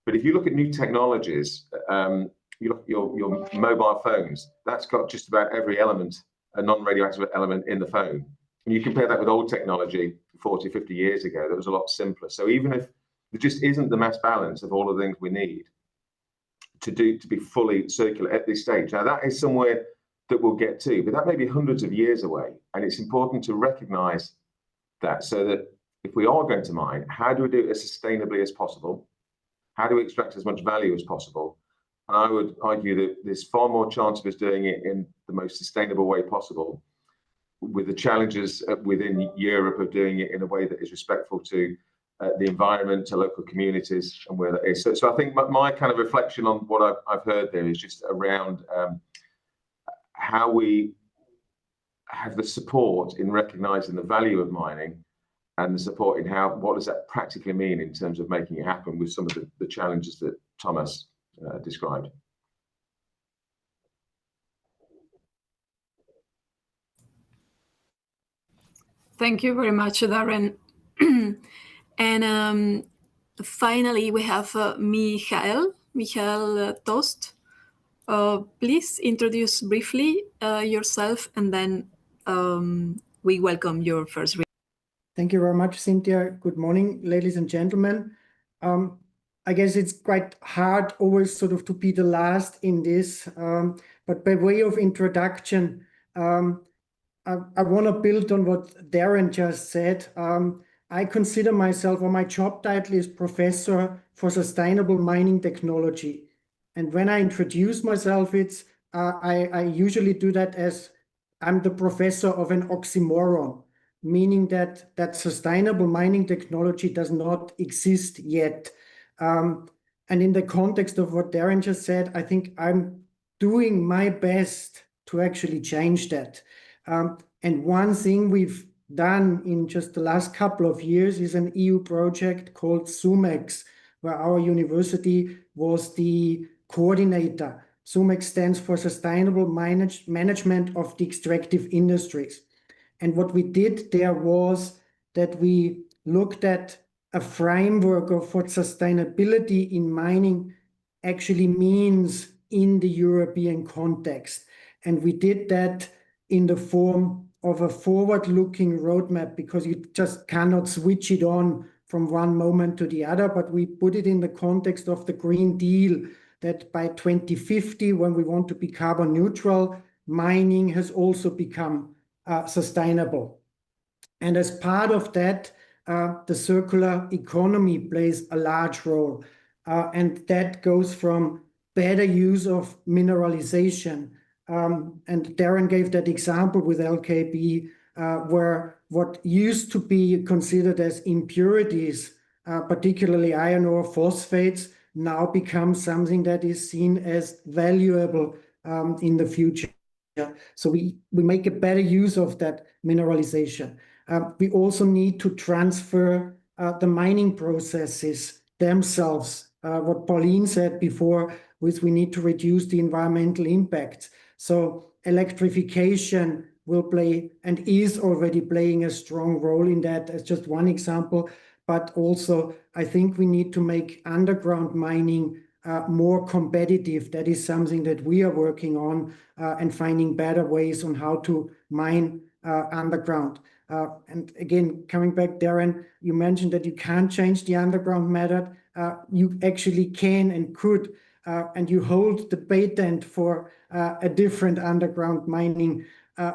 But if you look at new technologies, you look at your mobile phones, that's got just about every element, a non-radioactive element in the phone. And you compare that with old technology 40, 50 years ago, that was a lot simpler. So even if there just isn't the mass balance of all the things we need to be fully circular at this stage. Now that is somewhere that we'll get to, but that may be hundreds of years away. And it's important to recognize that, so that if we are going to mine, how do we do it as sustainably as possible? How do we extract as much value as possible? And I would argue that there's far more chance of us doing it in the most sustainable way possible, with the challenges within Europe of doing it in a way that is respectful to the environment, to local communities, and where that is. So I think my kind of reflection on what I've heard there is just around how we have the support in recognizing the value of mining, and the support in what does that practically mean in terms of making it happen with some of the challenges that Thomas described. Thank you very much, Darren. And finally, we have Michael Tost. Please introduce briefly yourself, and then we welcome your first. Thank you very much, Cynthia. Good morning, ladies and gentlemen. I guess it's quite hard always sort of to be the last in this, but by way of introduction, I want to build on what Darren just said. I consider myself, or my job title is Professor for Sustainable Mining Technology. And when I introduce myself, I usually do that as I'm the professor of an oxymoron, meaning that sustainable mining technology does not exist yet. And in the context of what Darren just said, I think I'm doing my best to actually change that. And one thing we've done in just the last couple of years is an EU project called SUMEX, where our university was the coordinator. SUMEX stands for Sustainable Management of the Extractive Industries. And what we did there was that we looked at a framework of what sustainability in mining actually means in the European context. And we did that in the form of a forward-looking roadmap, because you just cannot switch it on from one moment to the other, but we put it in the context of the Green Deal, that by 2050, when we want to be carbon neutral, mining has also become sustainable. And as part of that, the circular economy plays a large role. And that goes from better use of mineralization. And Darren gave that example with LKAB, where what used to be considered as impurities, particularly iron ore phosphates, now becomes something that is seen as valuable in the future. So we make a better use of that mineralization. We also need to transfer the mining processes themselves. What Pauline said before was we need to reduce the environmental impact. So electrification will play and is already playing a strong role in that, as just one example. But also, I think we need to make underground mining more competitive. That is something that we are working on, and finding better ways on how to mine underground. And again, coming back, Darren, you mentioned that you can't change the underground method. You actually can and could, and you hold the patent for a different underground mining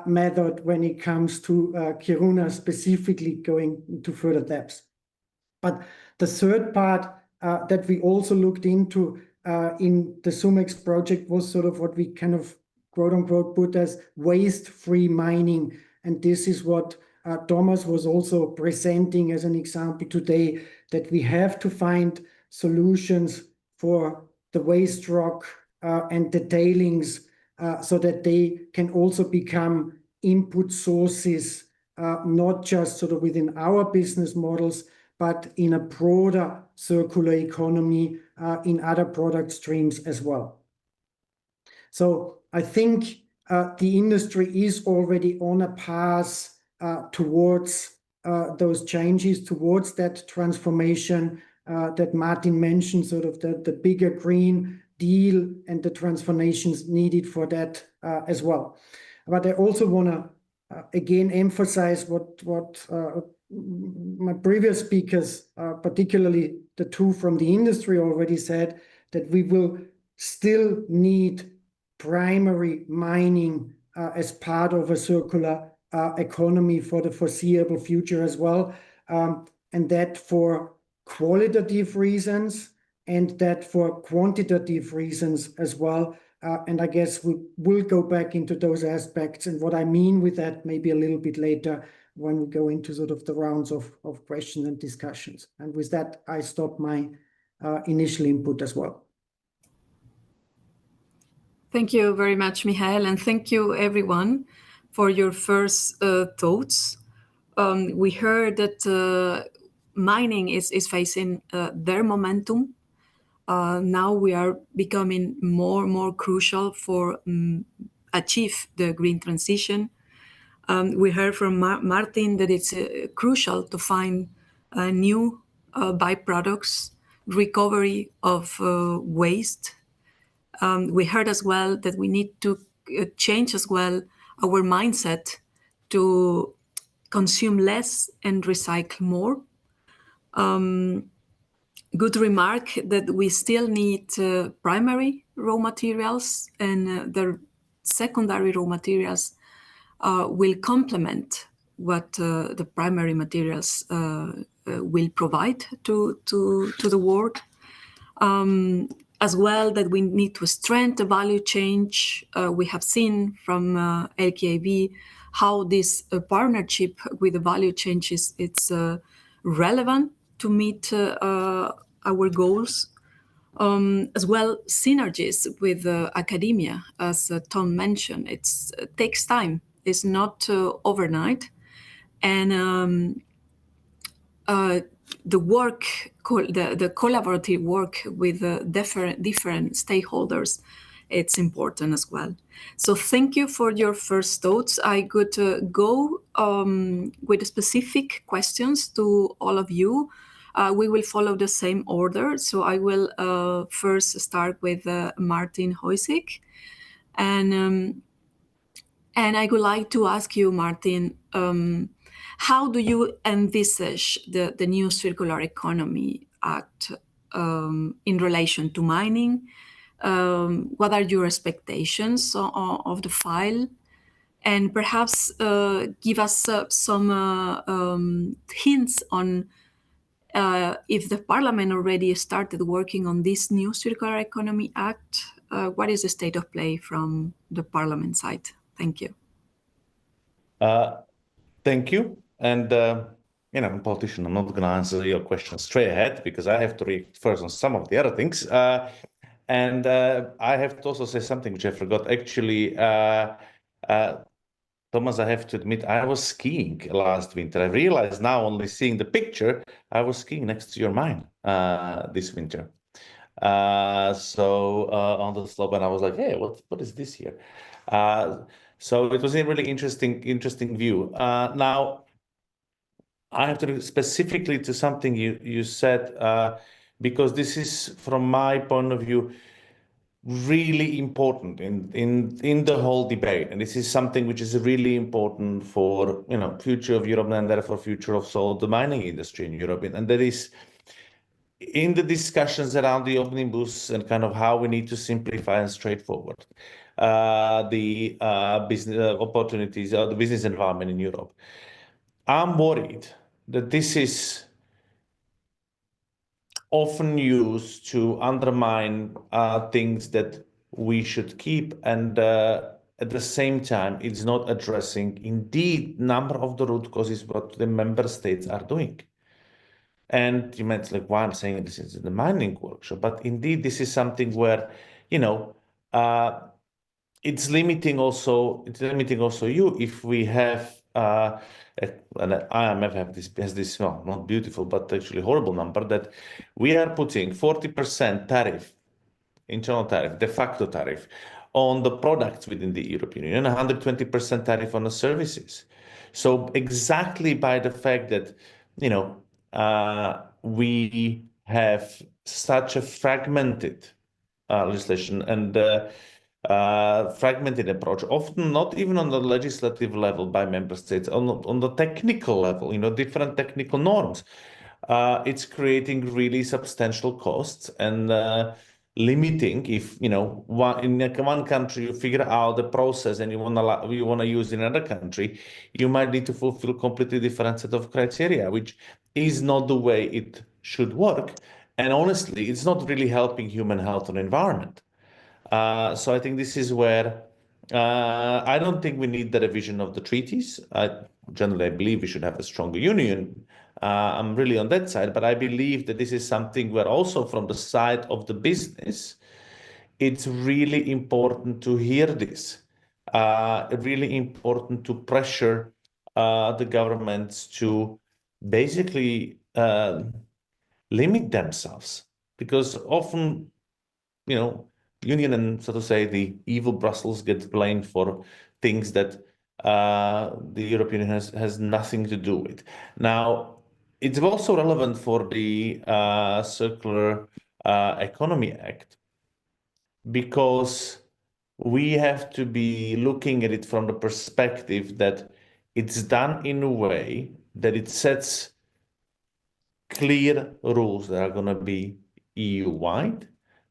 method when it comes to Kiruna, specifically going into further depths. But the third part that we also looked into in the SUMEX project was sort of what we kind of quote unquote put as waste-free mining. And this is what Thomas was also presenting as an example today, that we have to find solutions for the waste rock and the tailings so that they can also become input sources, not just sort of within our business models, but in a broader circular economy in other product streams as well. So I think the industry is already on a path towards those changes, towards that transformation that Martin mentioned, sort of the bigger Green Deal and the transformations needed for that as well. But I also want to again emphasize what my previous speakers, particularly the two from the industry, already said, that we will still need primary mining as part of a circular economy for the foreseeable future as well, and that for qualitative reasons and that for quantitative reasons as well. And I guess we will go back into those aspects and what I mean with that maybe a little bit later when we go into sort of the rounds of questions and discussions. And with that, I stop my initial input as well. Thank you very much, Michael, and thank you everyone for your first thoughts. We heard that mining is facing their momentum. Now we are becoming more crucial for achieve the green transition. We heard from Martin that it's crucial to find new byproducts, recovery of waste. We heard as well that we need to change as well our mindset to consume less and recycle more. Good remark that we still need primary raw materials, and the secondary raw materials will complement what the primary materials will provide to the world. As well, that we need to strengthen the value chain. We have seen from LKAB how this partnership with the value chain it's relevant to meet our goals. As well, synergies with academia, as Tom mentioned, it takes time. It's not overnight. And the work, the collaborative work with different stakeholders, it's important as well. So thank you for your first thoughts. I could go with specific questions to all of you. We will follow the same order. So I will first start with Martin Hojsík. And I would like to ask you, Martin, how do you envisage the new Circular Economy Act in relation to mining? What are your expectations of the file? And perhaps give us some hints on if the Parliament already started working on this new Circular Economy Act. What is the state of play from the Parliament side? Thank you. Thank you. And, I'm a politician. I'm not going to answer your question straight ahead because I have to react first on some of the other things. And I have to also say something which I forgot. Actually, Thomas, I have to admit, I was skiing last winter. I realized now, only seeing the picture, I was skiing next to your mine this winter. So on the slope, and I was like, hey, what is this here? So it was a really interesting view. Now, I have to look specifically to something you said, because this is, from my point of view, really important in the whole debate. And this is something which is really important for future of Europe and therefore future of the mining industry in Europe. And that is in the discussions around the omnibus and kind of how we need to simplify and straightforward the business opportunities or the business environment in Europe. I'm worried that this is often used to undermine things that we should keep, and at the same time, it's not addressing indeed number of the root causes what the member states are doing. And you might like, why I'm saying this is the mining workshop, but indeed this is something where, you know, it's limiting also you if we have and IMF has this well, not beautiful but actually horrible number that we are putting 40% tariff, internal tariff, de facto tariff on the products within the European Union, 120% tariff on the services. So exactly by the fact that, you know, we have such a fragmented legislation and fragmented approach, often not even on the legislative level by member states, on the technical level, you know, different technical norms. It's creating really substantial costs and limiting. If you know in one country you figure out the process and you want to use in another country, you might need to fulfill completely different set of criteria, which is not the way it should work. And honestly, it's not really helping human health and environment. So I think this is where I don't think we need the revision of the treaties. Generally, I believe we should have a stronger union. I'm really on that side, but I believe that this is something where also from the side of the business, it's really important to hear this. Really important to pressure the governments to basically limit themselves, because often, you know, Union and, so to say, the evil Brussels gets blamed for things that the European Union has nothing to do with. Now, it's also relevant for the Circular Economy Act, because we have to be looking at it from the perspective that it's done in a way that it sets clear rules that are going to be EU-wide,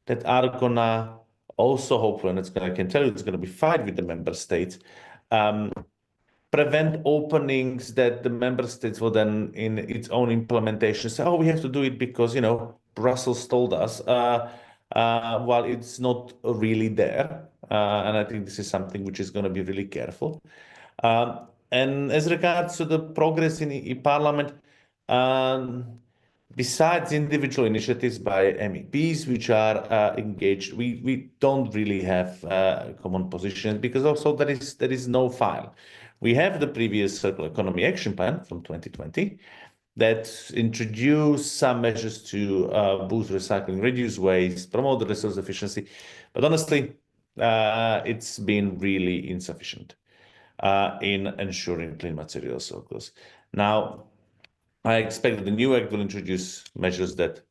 that are going to also, hopefully, and I can tell you, it's going to be fight with the member states, prevent openings that the member states will then, in its own implementation, say, oh, we have to do it because, you know, Brussels told us, while it's not really there. And I think this is something which is going to be really careful. And as regards to the progress in Parliament, besides individual initiatives by MEPs, which are engaged, we don't really have common positions, because also there is no file. We have the previous Circular Economy Action Plan from 2020 that introduced some measures to boost recycling, reduce waste, promote the resource efficiency. But honestly, it's been really insufficient in ensuring clean materials circles. Now, I expect that the new act will introduce measures that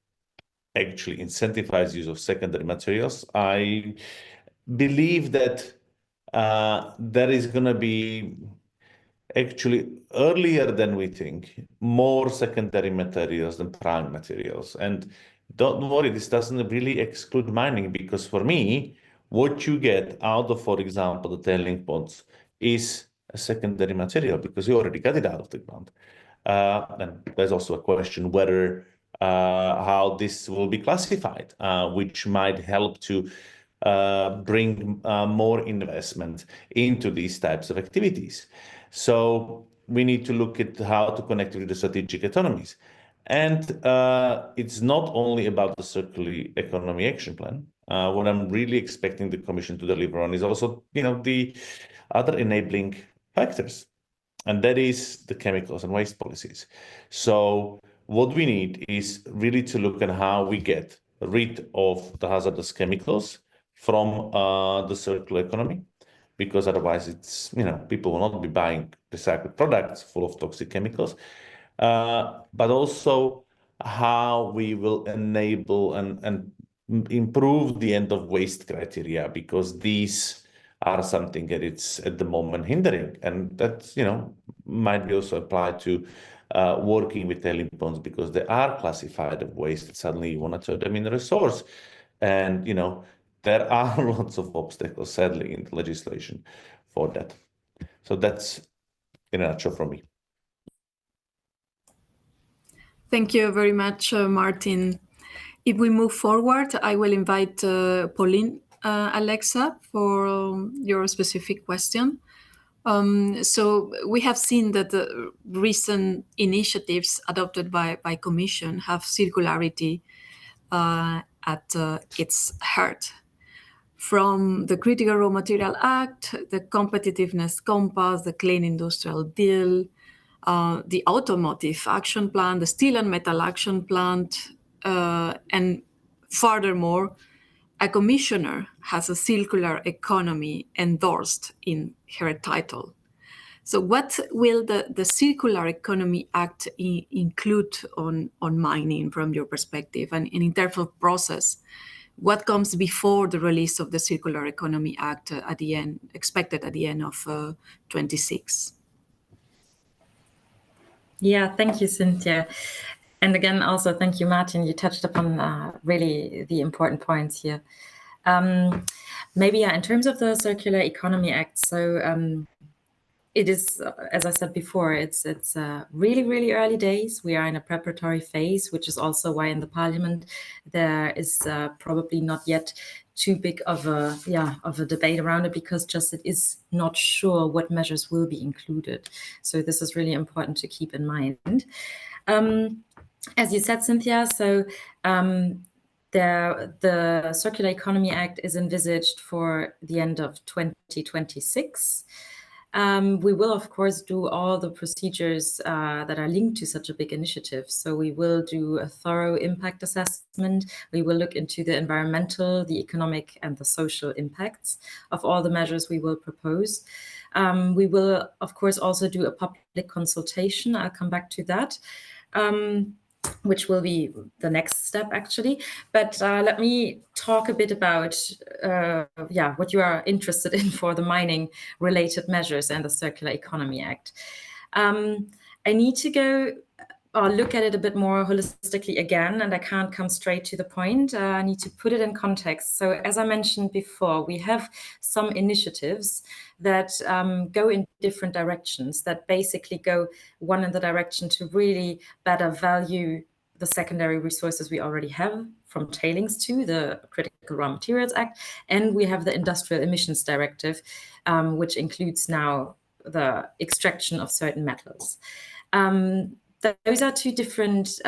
actually incentivize use of secondary materials. I believe that there is going to be, actually earlier than we think, more secondary materials than prime materials. And don't worry, this doesn't really exclude mining, because for me, what you get out of, for example, the tailing ponds is a secondary material, because you already got it out of the ground. And there's also a question whether how this will be classified, which might help to bring more investment into these types of activities. So we need to look at how to connect with the strategic autonomies. And it's not only about the Circular Economy Action Plan. What I'm really expecting the Commission to deliver on is also, you know, the other enabling factors, and that is the chemicals and waste policies. So what we need is really to look at how we get rid of the hazardous chemicals from the circular economy, because otherwise it's, you know, people will not be buying recycled products full of toxic chemicals, but also how we will enable and improve the end of waste criteria, because these are something that it's at the moment hindering, and that, you know, might be also applied to working with tailing ponds, because they are classified as waste, and suddenly you want to turn them in a resource, and you know there are lots of obstacles, sadly, in the legislation for that. So that's in a nutshell from me. Thank you very much, Martin. If we move forward, I will invite Pauline-Alexa for your specific question. So we have seen that the recent initiatives adopted by Commission have circularity at its heart. From the Critical Raw Material Act, the Competitiveness Compass, the Clean Industrial Deal, the Automotive Action Plan, the Steel and Metal Action Plan, and furthermore, a commissioner has a circular economy endorsed in her title. So what will the Circular Economy Act include on mining from your perspective? And in terms of process, what comes before the release of the Circular Economy Act at the end, expected at the end of 26? Yeah, thank you, Cynthia. And again, also thank you, Martin. You touched upon really the important points here. Maybe in terms of the Circular Economy Act, so it is, as I said before, it's really, really early days. We are in a preparatory phase, which is also why in the Parliament there is probably not yet too big of a debate around it, because just it is not sure what measures will be included. So this is really important to keep in mind. As you said, Cynthia, so the Circular Economy Act is envisaged for the end of 2026. We will, of course, do all the procedures that are linked to such a big initiative. So we will do a thorough impact assessment. We will look into the environmental, the economic, and the social impacts of all the measures we will propose. We will, of course, also do a public consultation. I'll come back to that. Which will be the next step, actually. But let me talk a bit about what you are interested in for the mining-related measures and the Circular Economy Act. I need to go look at it a bit more holistically again, and I can't come straight to the point. I need to put it in context. So as I mentioned before, we have some initiatives that go in different directions, that basically go one in the direction to really better value the secondary resources we already have, from tailings to the Critical Raw Materials Act. And we have the Industrial Emissions Directive, which includes now the extraction of certain metals. Those are two different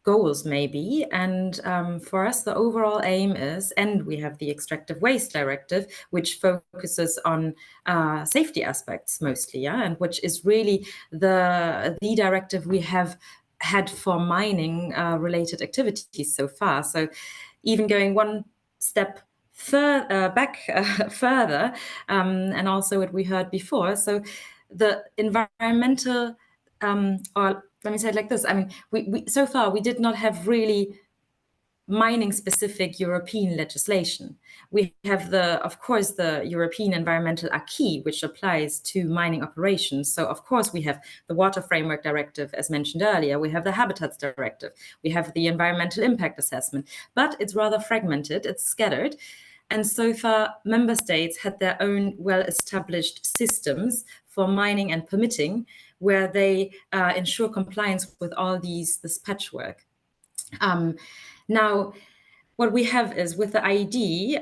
goals, maybe. And for us, the overall aim is, and we have the Extractive Waste Directive, which focuses on safety aspects mostly, and which is really the directive we have had for mining related activities so far. So even going one step back further, and also what we heard before. So the environmental, or let me say it like this. I mean, we so far we did not have really mining-specific European legislation. We have of course, the European Environmental Acquis, which applies to mining operations. So of course we have the Water Framework Directive, as mentioned earlier. We have the Habitats Directive. We have the Environmental Impact Assessment. But it's rather fragmented. It's scattered. And so far, member states had their own well-established systems for mining and permitting, where they ensure compliance with all this patchwork. Now, what we have is, with the IED,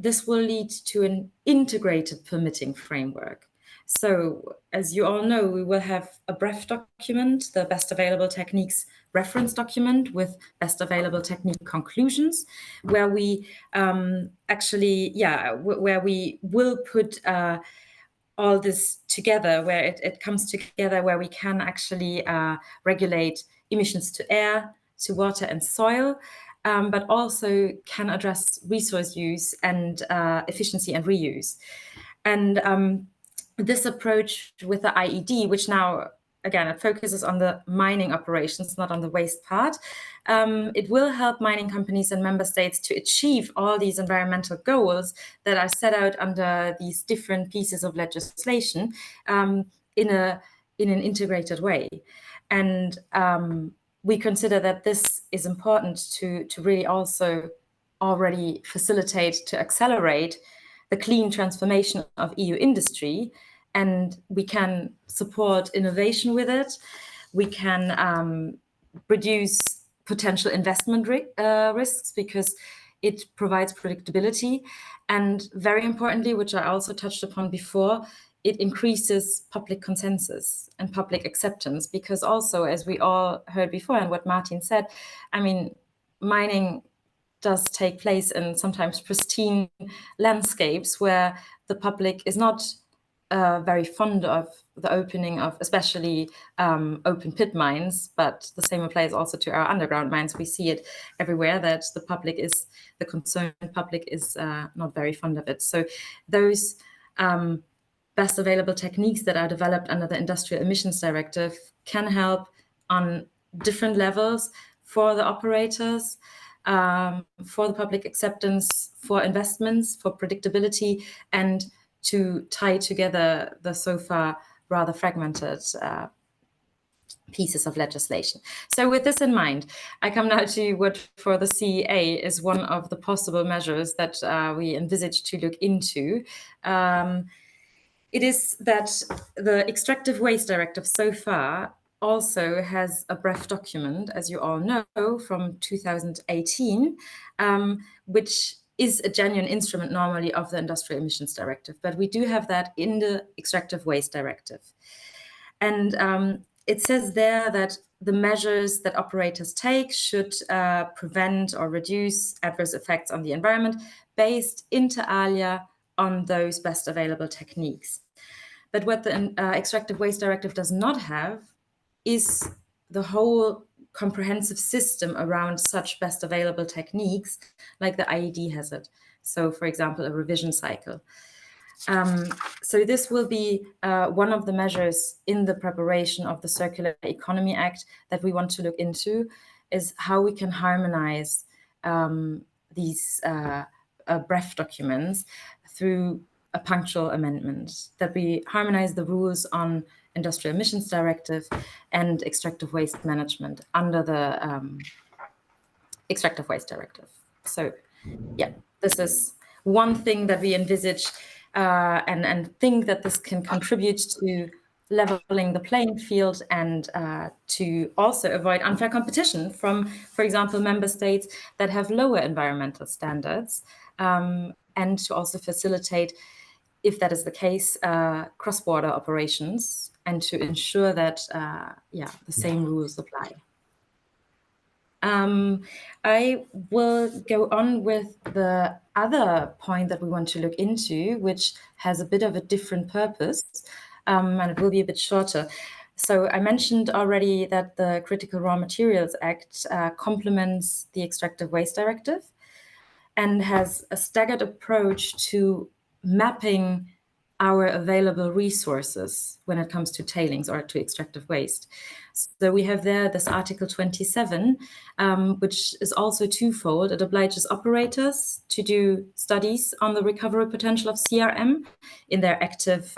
this will lead to an integrated permitting framework. So, as you all know, we will have a BREF document, the Best Available Techniques reference document, with best available technique conclusions, where we where we will put all this together, where it comes together, where we can actually regulate emissions to air, to water and soil, but also can address resource use and efficiency and reuse. And this approach with the IED, which now, again, it focuses on the mining operations, not on the waste part, it will help mining companies and member states to achieve all these environmental goals that are set out under these different pieces of legislation in an integrated way. And we consider that this is important to really also already facilitate, to accelerate the clean transformation of EU industry. And we produce potential investment risks because it provides predictability. And very importantly, which I also touched upon before, it increases public consensus and public acceptance, because also, as we all heard before and what Martin said, I mean, mining does take place in sometimes pristine landscapes where the public is not very fond of the opening of especially open pit mines, but the same applies also to our underground mines. We see it everywhere that the concerned public is not very fond of it. So those best available techniques that are developed under the Industrial Emissions Directive can help on different levels for the operators, for the public acceptance, for investments, for predictability, and to tie together the so far rather fragmented pieces of legislation. So with this in mind, I come now to what for the CEA is one of the possible measures that we envisage to look into. It is that the Extractive Waste Directive so far also has a BREF document, as you all know, from 2018, which is a genuine instrument normally of the Industrial Emissions Directive, but we do have that in the Extractive Waste Directive. And it says there that the measures that operators take should prevent or reduce adverse effects on the environment based inter alia on those best available techniques. But what the Extractive Waste Directive does not have is the whole comprehensive system around such best available techniques like the IED has it. So, for example, a revision cycle. So this will be one of the measures in the preparation of the Circular Economy Act that we want to look into, is how we can harmonize these BREF documents through a punctual amendment, that we harmonize the rules on Industrial Emissions Directive and extractive waste management under the Extractive Waste Directive. So yeah, this is one thing that we envisage and think that this can contribute to leveling the playing field and to also avoid unfair competition from, for example, member states that have lower environmental standards, and to also facilitate, if that is the case, cross-border operations, and to ensure that the same rules apply. I will go on with the other point that we want to look into, which has a bit of a different purpose, and it will be a bit shorter. So I mentioned already that the Critical Raw Materials Act complements the Extractive Waste Directive and has a staggered approach to mapping our available resources when it comes to tailings or to extractive waste. So we have there this Article 27, which is also twofold. It obliges operators to do studies on the recovery potential of CRM in their active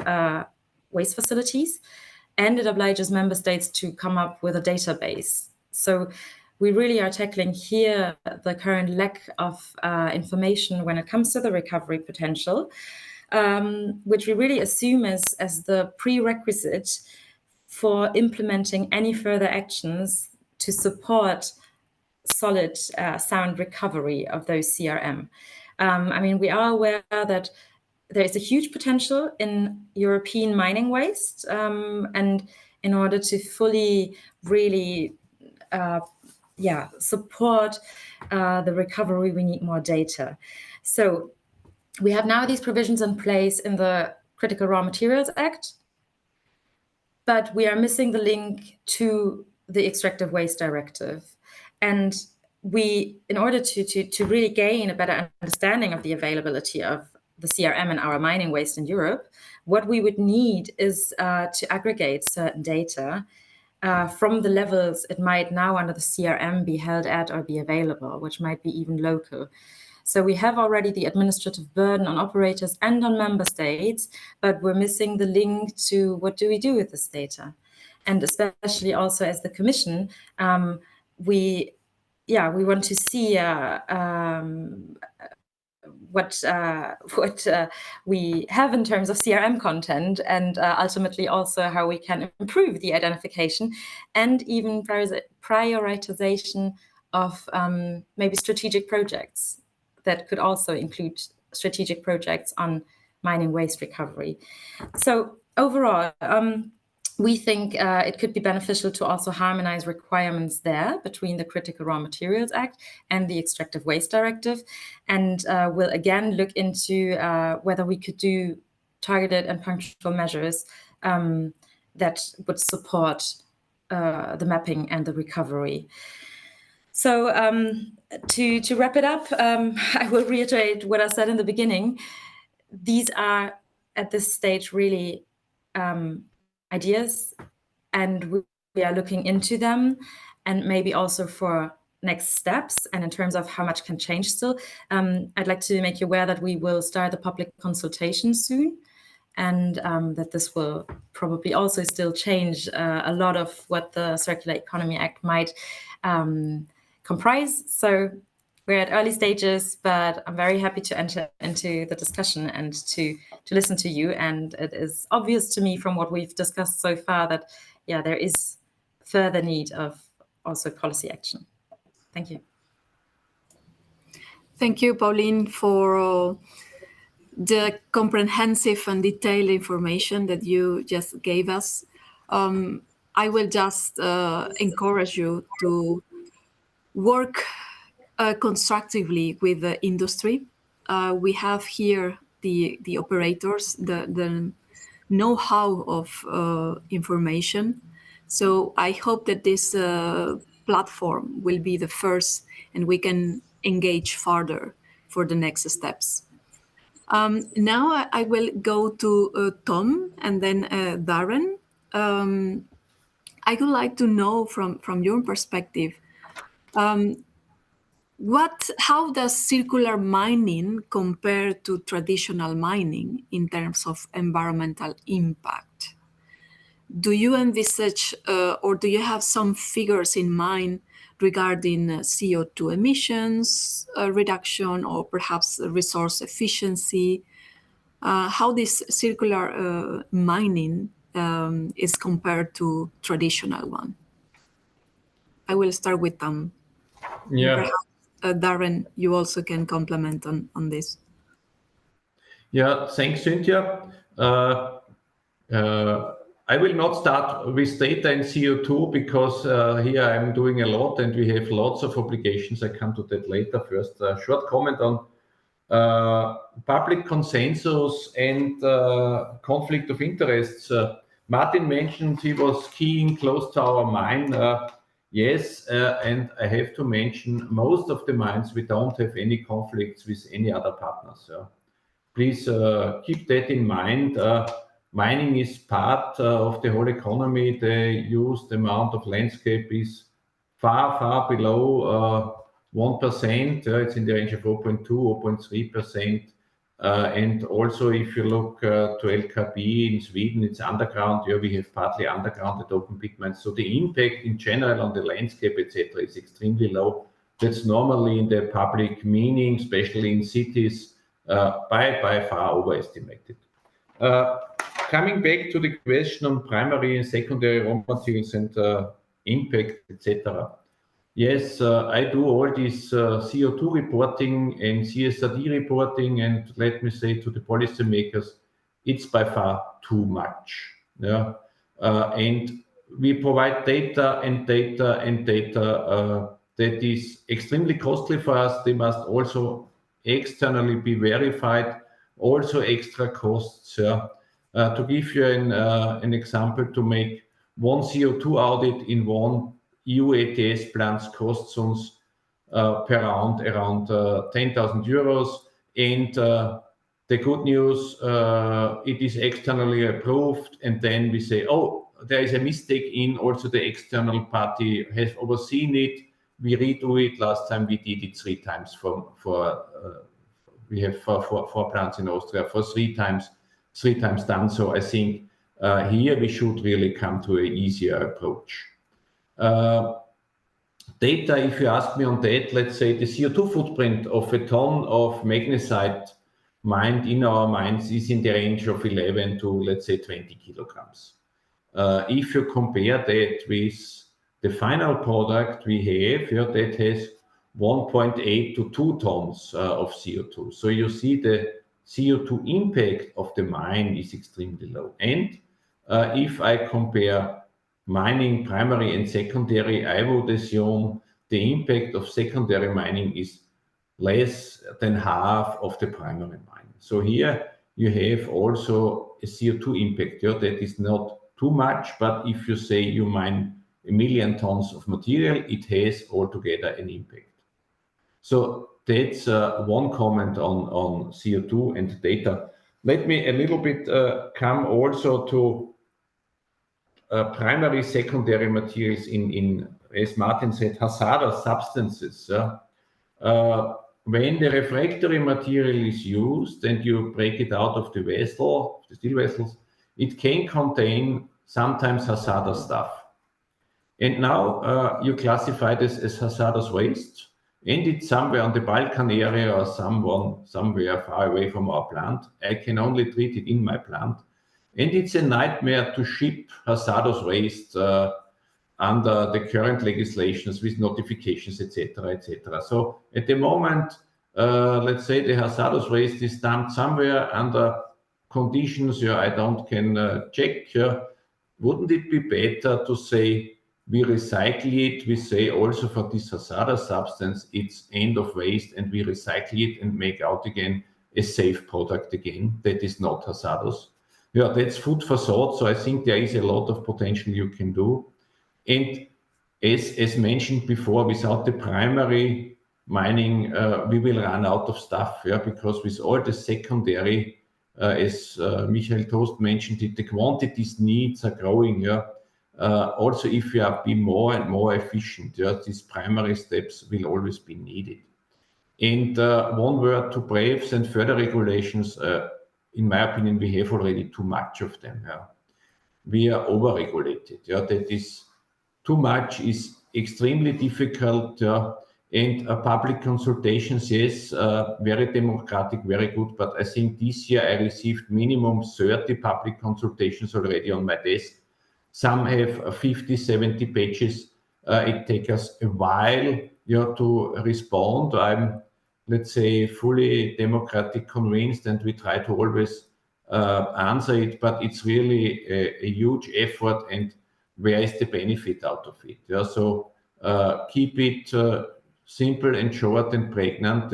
waste facilities, and it obliges member states to come up with a database. So we really are tackling here the current lack of information when it comes to the recovery potential, which we really assume as the prerequisite for implementing any further actions to support solid, sound recovery of those CRM. I mean, we are aware that there is a huge potential in European mining waste, and in order to fully really support the recovery, we need more data. So we have now these provisions in place in the Critical Raw Materials Act, but we are missing the link to the Extractive Waste Directive. And we, in order to really gain a better understanding of the availability of the CRM and our mining waste in Europe, what we would need is to aggregate certain data from the levels it might now under the CRM be held at or be available, which might be even local. So we have already the administrative burden on operators and on member states, but we're missing the link to what do we do with this data? And especially also as the Commission, we want to see what we have in terms of CRM content, and ultimately also how we can improve the identification and even prioritization of maybe strategic projects that could also include strategic projects on mining waste recovery. So overall, we think it could be beneficial to also harmonize requirements there between the Critical Raw Materials Act and the Extractive Waste Directive. And we'll again look into whether we could do targeted and punctual measures that would support the mapping and the recovery. So to wrap it up, I will reiterate what I said in the beginning. These are, at this stage, really ideas, and we are looking into them, and maybe also for next steps, and in terms of how much can change still. I'd like to make you aware that we will start the public consultation soon, and that this will probably also still change a lot of what the Circular Economy Act might comprise. So we're at early stages, but I'm very happy to enter into the discussion and to listen to you. And it is obvious to me from what we've discussed so far that, yeah, there is further need of also policy action. Thank you. Thank you, Pauline, for the comprehensive and detailed information that you just gave us. I will just encourage you to work constructively with the industry. We have here the operators, the know-how of information. So I hope that this platform will be the first, and we can engage further for the next steps. Now I will go to Tom and then Darren. I would like to know from your perspective, how does circular mining compare to traditional mining in terms of environmental impact? Do you envisage or do you have some figures in mind regarding CO2 emissions reduction, or perhaps resource efficiency? How this circular mining is compared to traditional one? I will start with Tom. Yeah. Perhaps, Darren, you also can comment on this. Yeah, thanks, Cynthia. I will not start with data and CO2 because here I'm doing a lot and we have lots of obligations. I come to that later. First, a short comment on public consensus and conflict of interests. Martin mentioned he was skiing close to our mine. Yes, and I have to mention most of the mines we don't have any conflicts with any other partners. Please keep that in mind. Mining is part of the whole economy. The used amount of landscape is far, far below 1%. It's in the range of 0.2, 0.3%. And also, if you look to LKAB in Sweden, it's underground. Here we have partly underground at open pit mines. So the impact in general on the landscape, etc., is extremely low. That's normally in the public meaning, especially in cities, by far overestimated. Coming back to the question on primary and secondary raw materials and impact, etc. Yes, I do all this CO2 reporting and CSRD reporting, and let me say to the policymakers, it's by far too much. Yeah, and we provide data and data and data that is extremely costly for us. They must also externally be verified, also extra costs. Yeah. To give you an example, to make one CO2 audit in one EU ETS plants costs us per round around 10,000 euros. And the good news, it is externally approved. And then we say, oh, there is a mistake in, also the external party has overseen it. We redo it. Last time we did it 3 times we have four plants in Austria for 3 times done. So I think here we should really come to an easier approach. Data, if you ask me on that, let's say the CO2 footprint of a ton of magnesite mined in our mines is in the range of 11 to, let's say, 20 kilograms. If you compare that with the final product we have here that has 1.8 to 2 tons of CO2. So you see the CO2 impact of the mine is extremely low. And if I compare mining primary and secondary, I would assume the impact of secondary mining is less than half of the primary mining. So here you have also a CO2 impact here that is not too much, but if you say you mine 1 million tons of material, it has altogether an impact. So that's one comment on CO2 and data. Let me a little bit come also to primary, secondary materials in, as Martin said, hazardous substances. When the refractory material is used and you break it out of the vessel, the steel vessels, it can contain sometimes hazardous stuff. And now you classify this as hazardous waste, and it's somewhere on the Balkan area or somewhere far away from our plant. I can only treat it in my plant. And it's a nightmare to ship hazardous waste under the current legislations with notifications, etc., etc. So at the moment, let's say the hazardous waste is dumped somewhere under conditions I can check. Wouldn't it be better to say we recycle it? We say also for this hazardous substance, it's end of waste, and we recycle it and make out again a safe product again that is not hazardous. Yeah, that's food for thought. So I think there is a lot of potential you can do. And as mentioned before, without the primary mining, we will run out of stuff, because with all the secondary, as Michael Toast mentioned it, the quantities needs are growing. Also, if we are be more and more efficient, these primary steps will always be needed. And one word to BREFs and further regulations. In my opinion, we have already too much of them. We are over-regulated. That is too much, is extremely difficult. And public consultations, yes, very democratic, very good. But I think this year I received minimum 30 public consultations already on my desk. Some have 50, 70 pages. It takes us a while to respond. I'm, let's say, fully democratic convinced, and we try to always answer it, but it's really a huge effort, and where is the benefit out of it? So keep it simple and short and pregnant.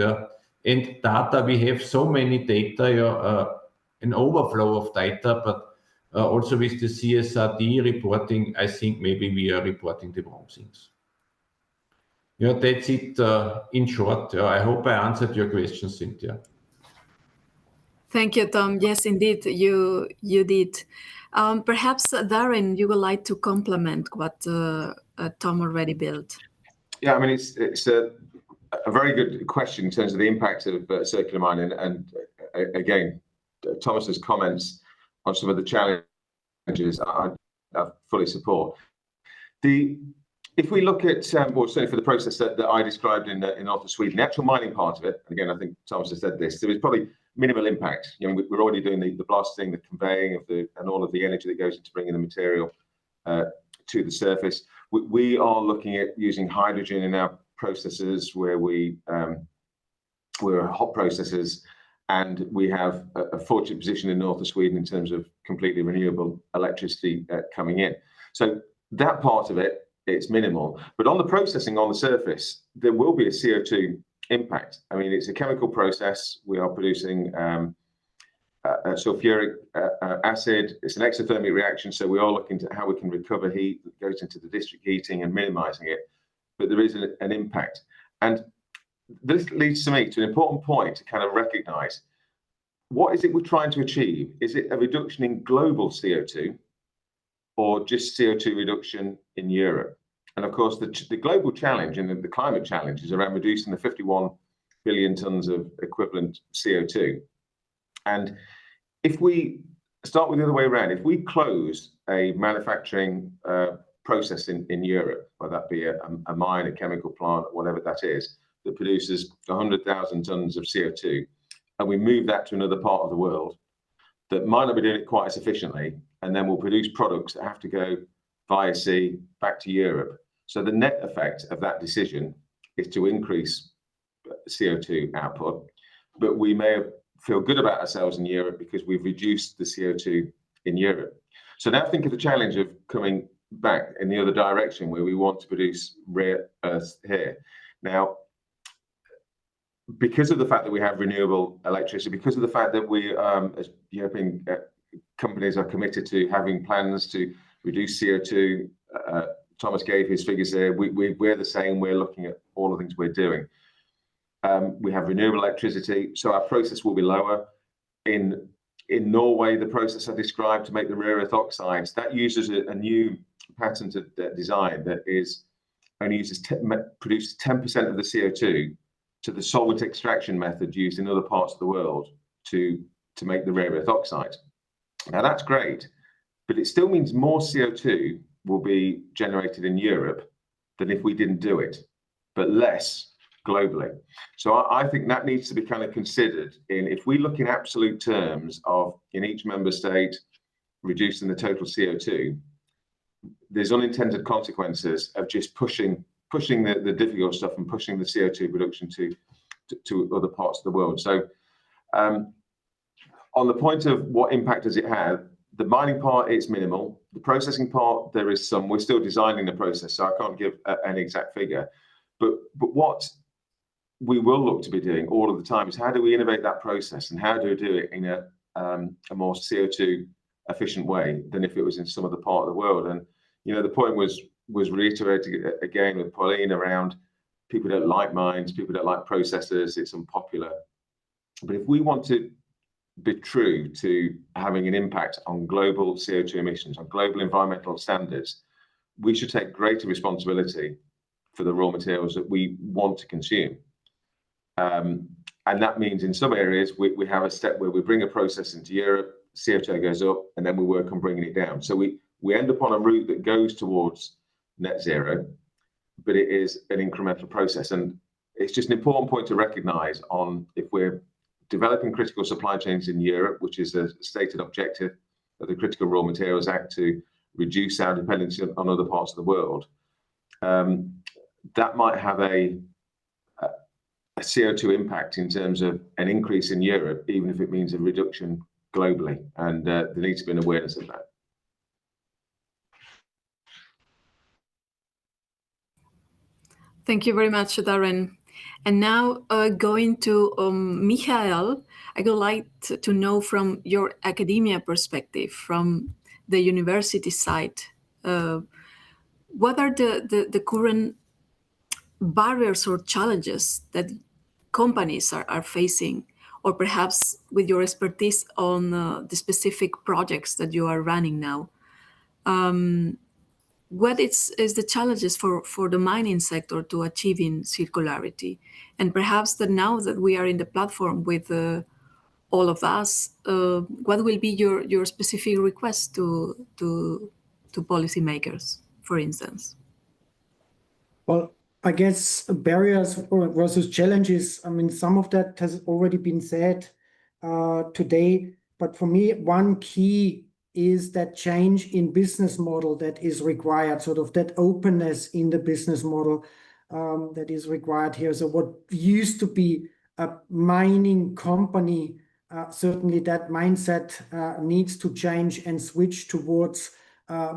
And data, we have so many data, an overflow of data, but also with the CSRD reporting, I think maybe we are reporting the wrong things. That's it in short. I hope I answered your question, Cynthia. Thank you, Tom. Yes, indeed, you did. Perhaps, Darren, you would like to complement what Tom already built. Yeah, I mean, it's a very good question in terms of the impact of circular mining. And again, Thomas's comments on some of the challenges I fully support. If we look at, well, certainly for the process that I described in north of Sweden, the actual mining part of it, again, I think Thomas has said this, there is probably minimal impact. We're already doing the blasting, the conveying of and all of the energy that goes into bringing the material to the surface. We are looking at using hydrogen in our processes where we're hot processes, and we have a fortunate position in north of Sweden in terms of completely renewable electricity coming in. So that part of it, it's minimal. But on the processing on the surface, there will be a CO2 impact. I mean, it's a chemical process. We are producing sulfuric acid. It's an exothermic reaction, so we are looking at how we can recover heat that goes into the district heating and minimizing it. But there is an impact. And this leads to me to an important point to kind of recognize, what is it we're trying to achieve? Is it a reduction in global CO2 or just CO2 reduction in Europe? And of course, the global challenge and the climate challenge is around reducing the 51 billion tons of equivalent CO2. And if we start with the other way around, if we close a manufacturing process in Europe, whether that be a mine, a chemical plant, whatever that is, that produces 100,000 tons of CO2, and we move that to another part of the world that might not be doing it quite as efficiently, and then we'll produce products that have to go via sea back to Europe. So the net effect of that decision is to increase CO2 output, but we may feel good about ourselves in Europe because we've reduced the CO2 in Europe. So now think of the challenge of coming back in the other direction where we want to produce rare earths here. Now, because of the fact that we have renewable electricity, because of the fact that we, as European companies, are committed to having plans to reduce CO2, Thomas gave his figures there, we're the same, we're looking at all the things we're doing. We have renewable electricity, so our process will be lower. In Norway, the process I described to make the rare earth oxides, that uses a new patented design that only produces 10% of the CO2 to the solvent extraction method used in other parts of the world to make the rare earth oxide. Now that's great, but it still means more CO2 will be generated in Europe than if we didn't do it, but less globally. So I think that needs to be kind of considered if we look in absolute terms of in each member state reducing the total CO2, there's unintended consequences of just pushing the difficult stuff and pushing the CO2 production to other parts of the world. So on the point of what impact does it have, the mining part is minimal. The processing part, there is some. We're still designing the process, so I can't give an exact figure. But what we will look to be doing all of the time is how do we innovate that process and how do we do it in a more CO2 efficient way than if it was in some other part of the world. And you know, the point was reiterated again with Pauline around people don't like mines, people don't like processes, it's unpopular. But if we want to be true to having an impact on global CO2 emissions, on global environmental standards, we should take greater responsibility for the raw materials that we want to consume. And that means in some areas we have a step where we bring a process into Europe, CO2 goes up, and then we work on bringing it down. So we end up on a route that goes towards net zero, but it is an incremental process. And it's just an important point to recognize on if we're developing critical supply chains in Europe, which is a stated objective of the Critical Raw Materials Act to reduce our dependency on other parts of the world, that might have a CO2 impact in terms of an increase in Europe, even if it means a reduction globally. And there needs to be an awareness of that. Thank you very much, Darren. And now going to Michael, I would like to know from your academia perspective, from the university side, what are the current barriers or challenges that companies are facing, or perhaps with your expertise on the specific projects that you are running now? What is the challenges for the mining sector to achieving circularity? And perhaps that now that we are in the platform with all of us, what will be your specific request to policymakers, for instance? Well, I guess barriers versus challenges, I mean, some of that has already been said today, but for me, one key is that change in business model that is required, sort of that openness in the business model that is required here. So what used to be a mining company, certainly that mindset needs to change and switch towards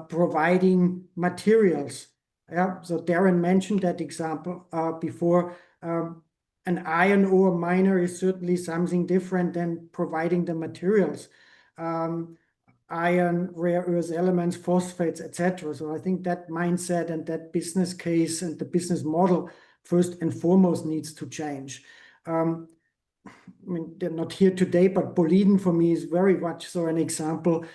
providing materials. Yeah, so Darren mentioned that example before. An iron ore miner is certainly something different than providing the materials. Iron, rare earth elements, phosphates, etc. So I think that mindset and that business case and the business model first and foremost needs to change. I mean, they're not here today, but Boliden for me is very much so an example.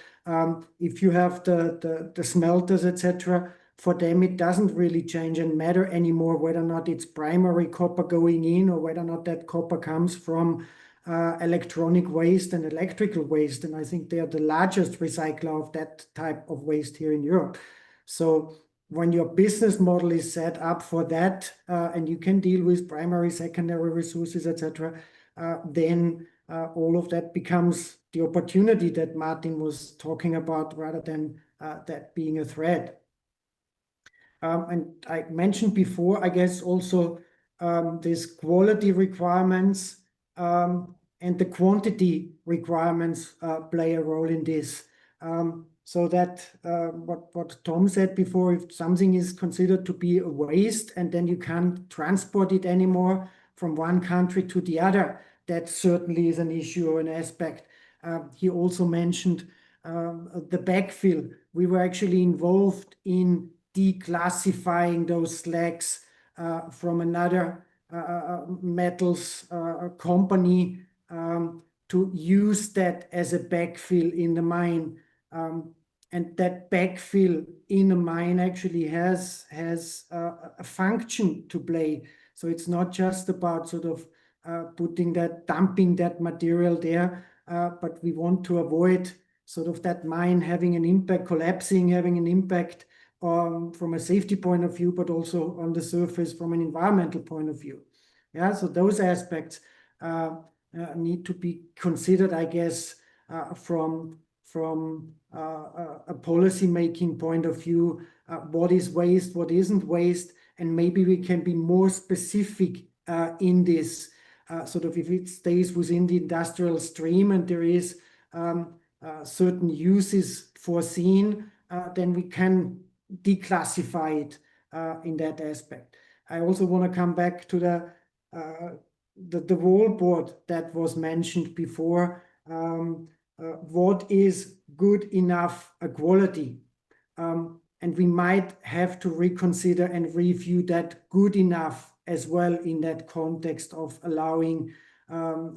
If you have the smelters, etc., for them it doesn't really change and matter anymore whether or not it's primary copper going in or whether or not that copper comes from electronic waste and electrical waste. And I think they are the largest recycler of that type of waste here in Europe. So when your business model is set up for that and you can deal with primary, secondary resources, etc., then all of that becomes the opportunity that Martin was talking about rather than that being a threat. And I mentioned before, I guess also these quality requirements and the quantity requirements play a role in this. So that what Tom said before, if something is considered to be a waste and then you can't transport it anymore from one country to the other, that certainly is an issue or an aspect. He also mentioned the backfill. We were actually involved in declassifying those slags from another metals company to use that as a backfill in the mine. And that backfill in a mine actually has a function to play. So it's not just about sort of dumping that material there, but we want to avoid sort of that mine having an impact, collapsing, having an impact from a safety point of view, but also on the surface from an environmental point of view. Yeah, so those aspects need to be considered, I guess, from a policy-making point of view. What is waste, what isn't waste, and maybe we can be more specific in this. Sort of if it stays within the industrial stream and there is certain uses foreseen, then we can declassify it in that aspect. I also want to come back to the wallboard that was mentioned before. What is good enough quality? And we might have to reconsider and review that good enough as well in that context of allowing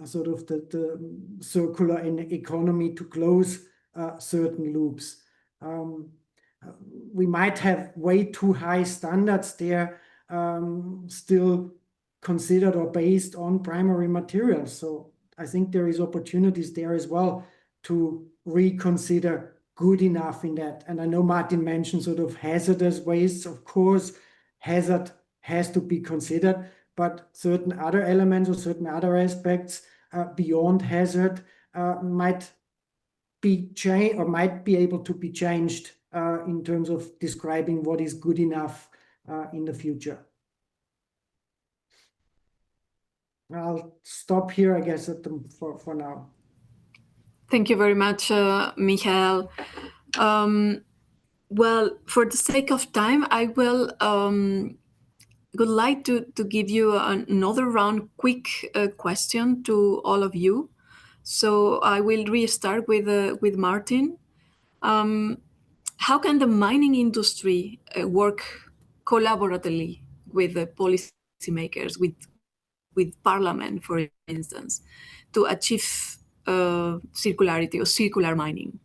sort of the circular economy to close certain loops. We might have way too high standards there, still considered or based on primary materials. So I think there is opportunities there as well to reconsider good enough in that. And I know Martin mentioned sort of hazardous wastes. Of course, hazard has to be considered, but certain other elements or certain other aspects beyond hazard might be changed or might be able to be changed in terms of describing what is good enough in the future. I'll stop here, I guess, for now. Thank you very much, Michael. Well, for the sake of time, I would like to give you another round quick question to all of you. So I will restart with Martin. How can the mining industry work collaboratively with the policymakers, with Parliament, for instance, to achieve circularity or circular mining?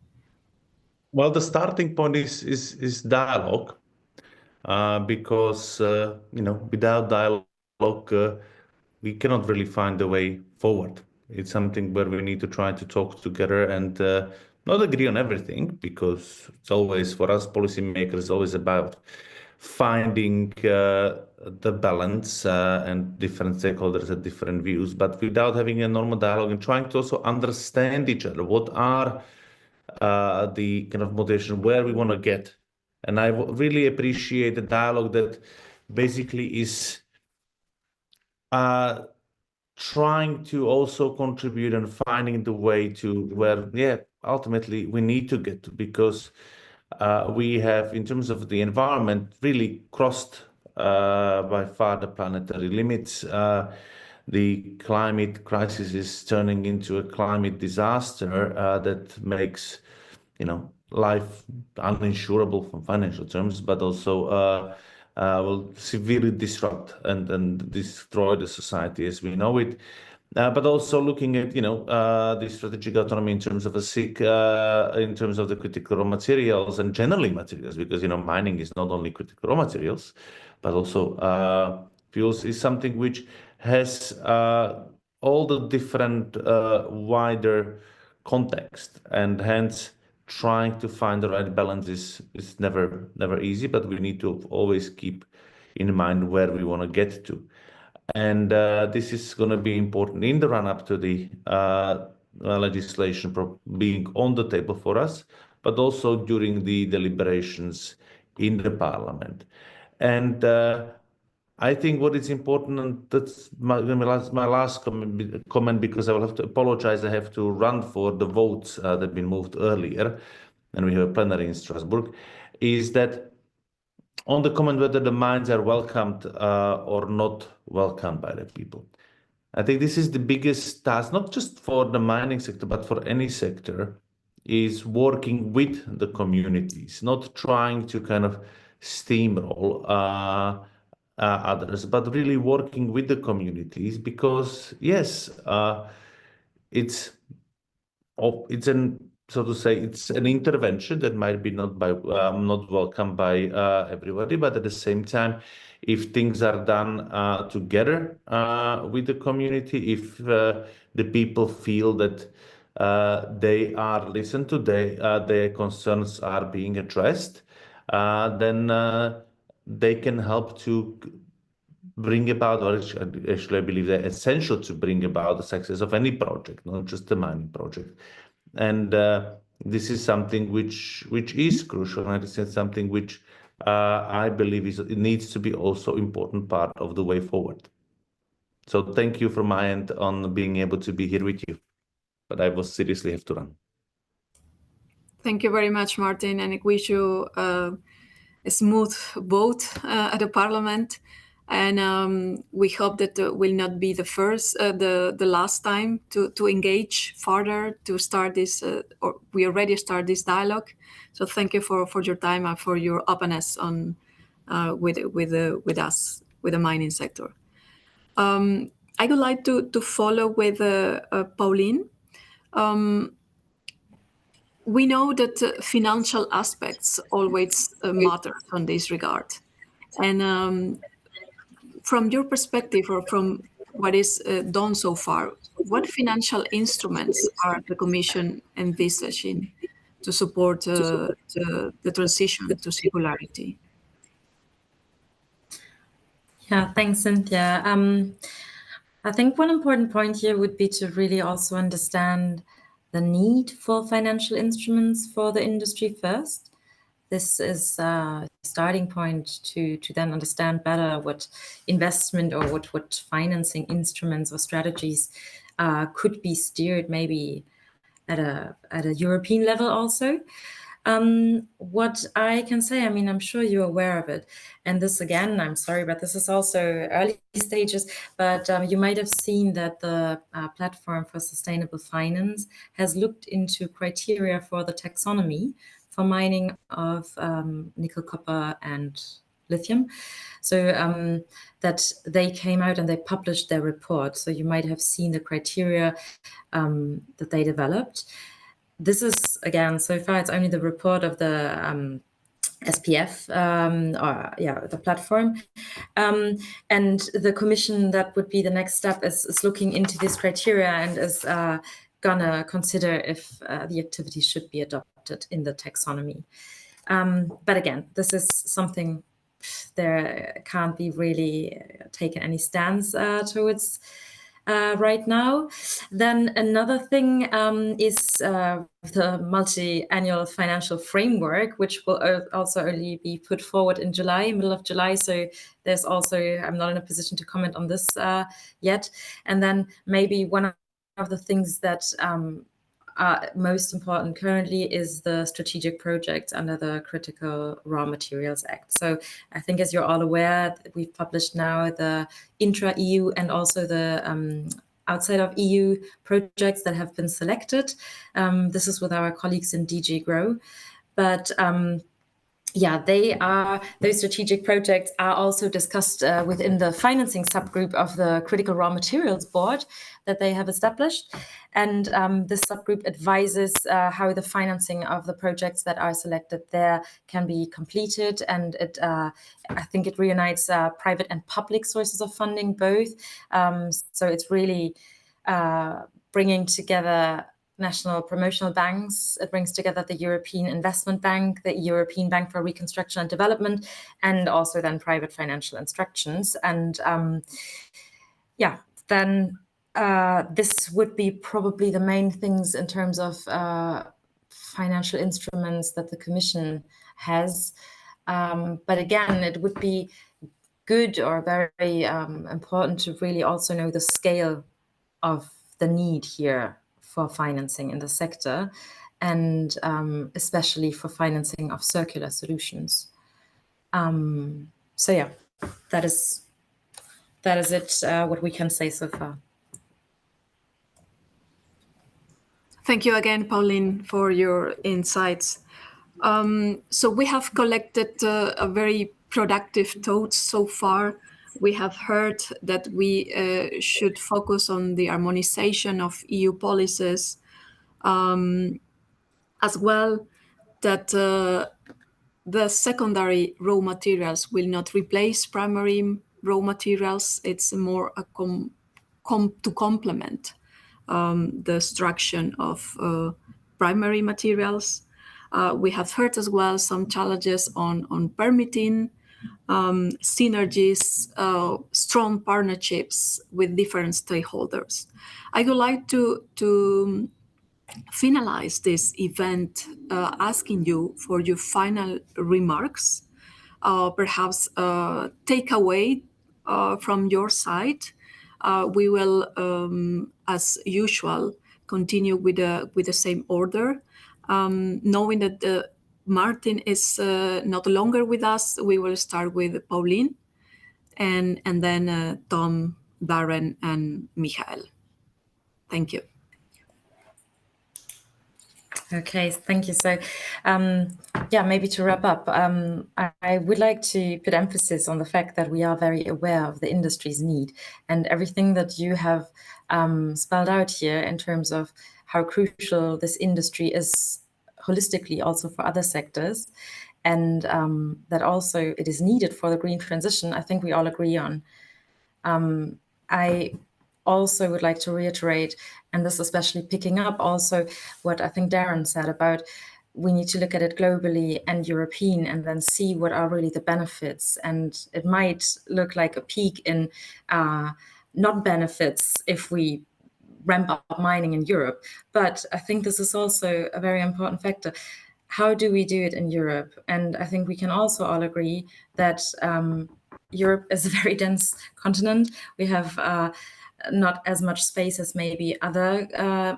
Well, the starting point is dialogue, because without dialogue, we cannot really find a way forward. It's something where we need to try to talk together and not agree on everything, because it's always, for us policymakers, always about finding the balance and different stakeholders have different views, but without having a normal dialogue and trying to also understand each other, what are the kind of motivation, where we want to get. And I really appreciate the dialogue that basically is trying to also contribute and finding the way to where, ultimately we need to get to, because we have, in terms of the environment, really crossed by far the planetary limits. The climate crisis is turning into a climate disaster that makes, life uninsurable from financial terms, but also will severely disrupt and destroy the society as we know it. But also looking at, the strategic autonomy in terms of in terms of the critical raw materials and generally materials, because, mining is not only critical raw materials, but also fuels is something which has all the different wider context, and hence trying to find the right balance is never easy, but we need to always keep in mind where we want to get to. And this is going to be important in the run-up to the legislation being on the table for us, but also during the deliberations in the Parliament. And I think what is important, and that's my last comment, because I will have to apologize. I have to run for the votes that have been moved earlier, and we have a plenary in Strasbourg, is that on the comment whether the mines are welcomed or not welcomed by the people. I think this is the biggest task, not just for the mining sector, but for any sector, is working with the communities, not trying to kind of steamroll others, but really working with the communities, because yes, it's an, so to say, it's an intervention that might be not welcomed by everybody, but at the same time, if things are done together with the community, if the people feel that they are listened to, their concerns are being addressed, then they can help to bring about, or actually I believe they're essential to bring about the success of any project, not just the mining project. And this is something which is crucial, and it's something which I believe it needs to be also important part of the way forward. So thank you from my end on being able to be here with you, but I will seriously have to run. Thank you very much, Martin, and I wish you a smooth vote at the Parliament. And we hope that will not be the last time to engage further, to start this, or we already start this dialogue. So thank you for your time and for your openness on with us, with the mining sector. I would like to follow with Pauline. We know that financial aspects always matter on this regard, and from your perspective, or from what is done so far, what financial instruments are the Commission envisaging to support the transition to circularity? Yeah, thanks, Cynthia. I think one important point here would be to really also understand the need for financial instruments for the industry first. This is a starting point to then understand better what investment or what financing instruments or strategies could be steered maybe at a European level also. What I can say, I mean, I'm sure you're aware of it. And this, again, I'm sorry, but this is also early stages, but you might have seen that the Platform for Sustainable Finance has looked into criteria for the taxonomy for mining of nickel, copper, and lithium. So that they came out and they published their report. So you might have seen the criteria that they developed. This is, again, so far it's only the report of the SPF, the platform. And the Commission, that would be the next step, is looking into this criteria and is gonna consider if the activity should be adopted in the taxonomy. But again, this is something there can't be really taken any stance towards right now. Then another thing is the multi-annual financial framework, which will also only be put forward in July, middle of July. So there's also, I'm not in a position to comment on this yet. And then maybe one of the things that are most important currently is the strategic projects under the Critical Raw Materials Act. So I think, as you're all aware, we've published now the intra-EU and also the outside of EU projects that have been selected. This is with our colleagues in DG Grow. But yeah, those strategic projects are also discussed within the financing subgroup of the Critical Raw Materials Board that they have established. And this subgroup advises how the financing of the projects that are selected there can be completed. And it, I think it reunites private and public sources of funding both. So it's really bringing together national promotional banks. It brings together the European Investment Bank, the European Bank for Reconstruction and Development, and also then private financial institutions. And yeah, then this would be probably the main things in terms of financial instruments that the Commission has. But again, it would be good or very important to really also know the scale of the need here for financing in the sector, and especially for financing of circular solutions. So yeah, that is it, what we can say so far. Thank you again, Pauline, for your insights. So we have collected a very productive thoughts so far. We have heard that we should focus on the harmonization of EU policies, as well that the secondary raw materials will not replace primary raw materials. It's more a to complement the extraction of primary materials. We have heard as well some challenges on permitting, synergies, strong partnerships with different stakeholders. I would like to finalize this event asking you for your final remarks, perhaps takeaway from your side. We will, as usual, continue with the same order. Knowing that Martin is not longer with us, we will start with Pauline, and then Tom, Darren, and Michael. Thank you. Okay, thank you. So, yeah, maybe to wrap up, I would like to put emphasis on the fact that we are very aware of the industry's need, and everything that you have spelled out here in terms of how crucial this industry is holistically also for other sectors, and that also it is needed for the green transition, I think we all agree on. I also would like to reiterate, and this especially picking up also what I think Darren said about we need to look at it globally and European and then see what are really the benefits. And it might look like a peak in not benefits if we ramp up mining in Europe, but I think this is also a very important factor. How do we do it in Europe? And I think we can also all agree that Europe is a very dense continent. We have not as much space as maybe other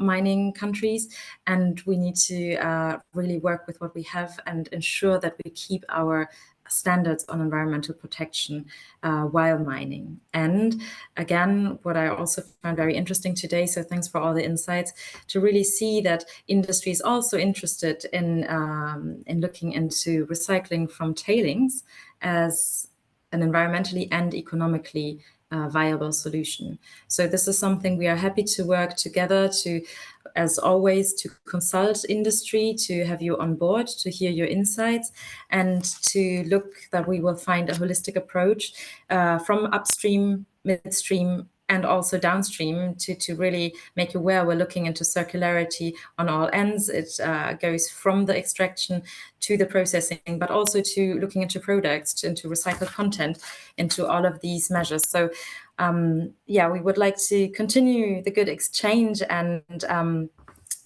mining countries, and we need to really work with what we have and ensure that we keep our standards on environmental protection while mining. And again, what I also found very interesting today, so thanks for all the insights, to really see that industry is also interested in looking into recycling from tailings as an environmentally and economically viable solution. So this is something we are happy to work together to, as always, to consult industry, to have you on board, to hear your insights, and to look that we will find a holistic approach from upstream, midstream, and also downstream to really make you aware we're looking into circularity on all ends. It goes from the extraction to the processing, but also to looking into products, into recycled content, into all of these measures. So yeah, we would like to continue the good exchange and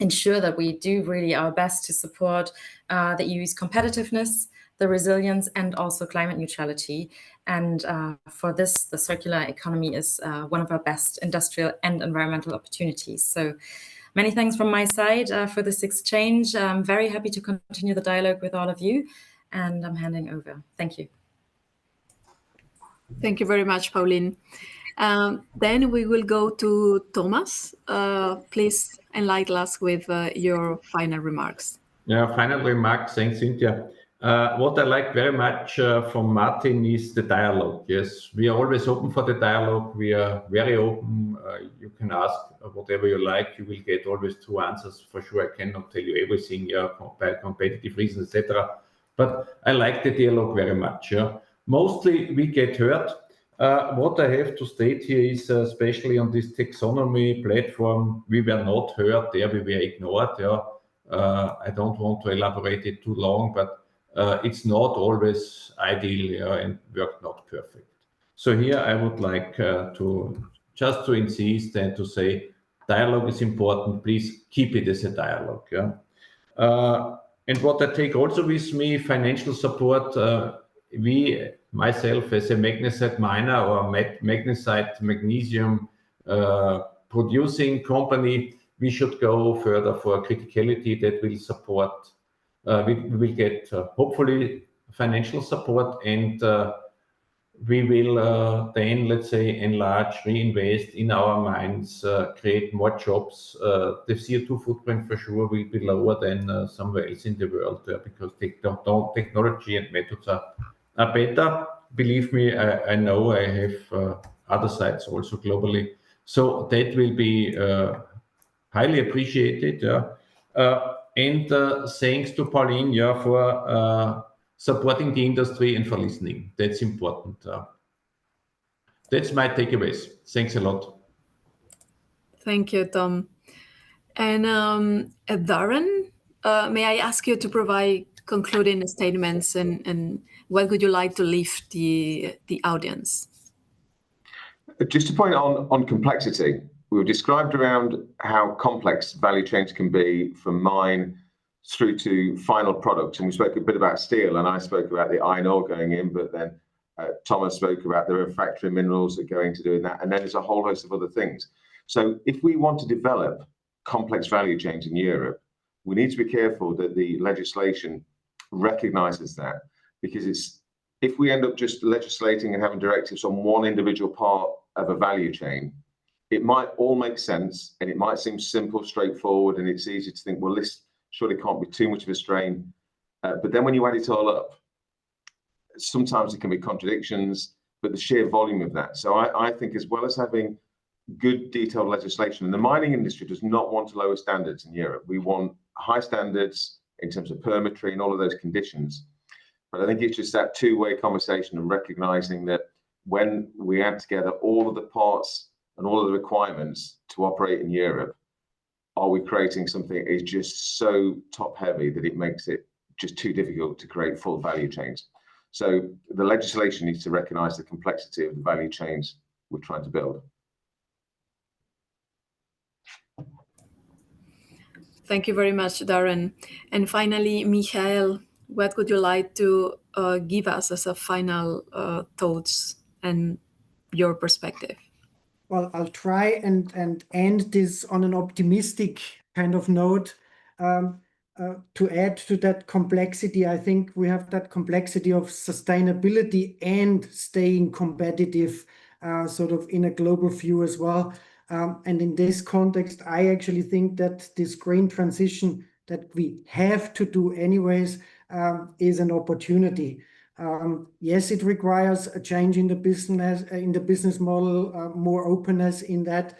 ensure that we do really our best to support the EU's competitiveness, the resilience, and also climate neutrality. And for this, the circular economy is one of our best industrial and environmental opportunities. So many thanks from my side for this exchange. I'm very happy to continue the dialogue with all of you, and I'm handing over. Thank you. Thank you very much, Pauline. Then we will go to Thomas. Please enlighten us with your final remarks. Yeah, final remarks. Thanks, Cynthia. What I like very much from Martin is the dialogue. Yes, we are always open for the dialogue. We are very open. You can ask whatever you like. You will get always two answers. For sure, I cannot tell you everything by competitive reasons, etc. But I like the dialogue very much. Yeah. Mostly we get heard. What I have to state here is, especially on this taxonomy platform, we were not heard there. We were ignored. Yeah. I don't want to elaborate it too long, but it's not always ideal and worked not perfect. So here I would like to insist and to say dialogue is important. Please keep it as a dialogue. Yeah? And what I take also with me, financial support. Myself as a magnesite miner or magnesite magnesium producing company, we should go further for criticality that will support. We will get hopefully financial support, and we will then, let's say, enlarge, reinvest in our mines, create more jobs. The CO2 footprint for sure will be lower than somewhere else in the world because technology and methods are better. Believe me, I know I have other sites also globally. So that will be highly appreciated. And thanks to Pauline for supporting the industry and for listening. That's important. That's my takeaways. Thanks a lot. Thank you, Tom. And Darren, may I ask you to provide concluding statements and what would you like to leave the audience? Just to point on complexity, we've described around how complex value chains can be from mine through to final product. And we spoke a bit about steel, and I spoke about the iron ore going in, but then Thomas spoke about the refractory minerals that go into doing that. And then there's a whole host of other things. So if we want to develop complex value chains in Europe, we need to be careful that the legislation recognizes that, because if we end up just legislating and having directives on one individual part of a value chain, it might all make sense and it might seem simple, straightforward, and it's easy to think, well, this surely can't be too much of a strain. But then when you add it all up, sometimes it can be contradictions, but the sheer volume of that. So I think as well as having good detailed legislation, and the mining industry does not want to lower standards in Europe. We want high standards in terms of permitry and all of those conditions. But I think it's just that two-way conversation and recognizing that when we add together all of the parts and all of the requirements to operate in Europe, are we creating something that is just so top-heavy that it makes it just too difficult to create full value chains? So the legislation needs to recognize the complexity of the value chains we're trying to build. Thank you very much, Darren. And finally, Michael, what would you like to give us as a final thoughts and your perspective? Well, I'll try and end this on an optimistic kind of note. To add to that complexity, I think we have that complexity of sustainability and staying competitive sort of in a global view as well. And in this context, I actually think that this green transition that we have to do anyways is an opportunity. Yes, it requires a change in the business model, more openness in that,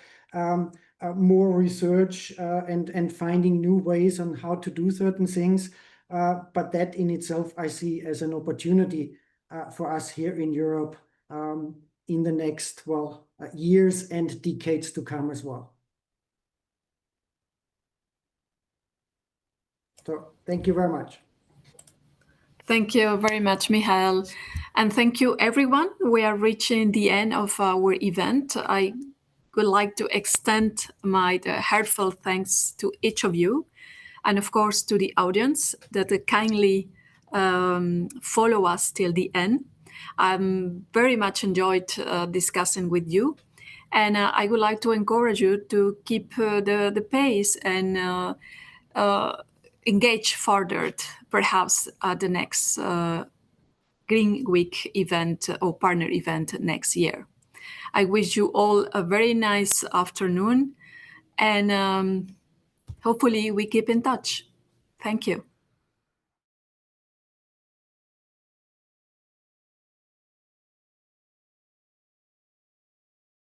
more research and finding new ways on how to do certain things. But that in itself, I see as an opportunity for us here in Europe in the next, years and decades to come as well. So thank you very much. Thank you very much, Michael. And thank you, everyone. We are reaching the end of our event. I would like to extend my heartfelt thanks to each of you, and of course to the audience that kindly follow us till the end. I'm very much enjoyed discussing with you, and I would like to encourage you to keep the pace and engage further, perhaps at the next Green Week event or partner event next year. I wish you all a very nice afternoon, and hopefully we keep in touch. Thank you.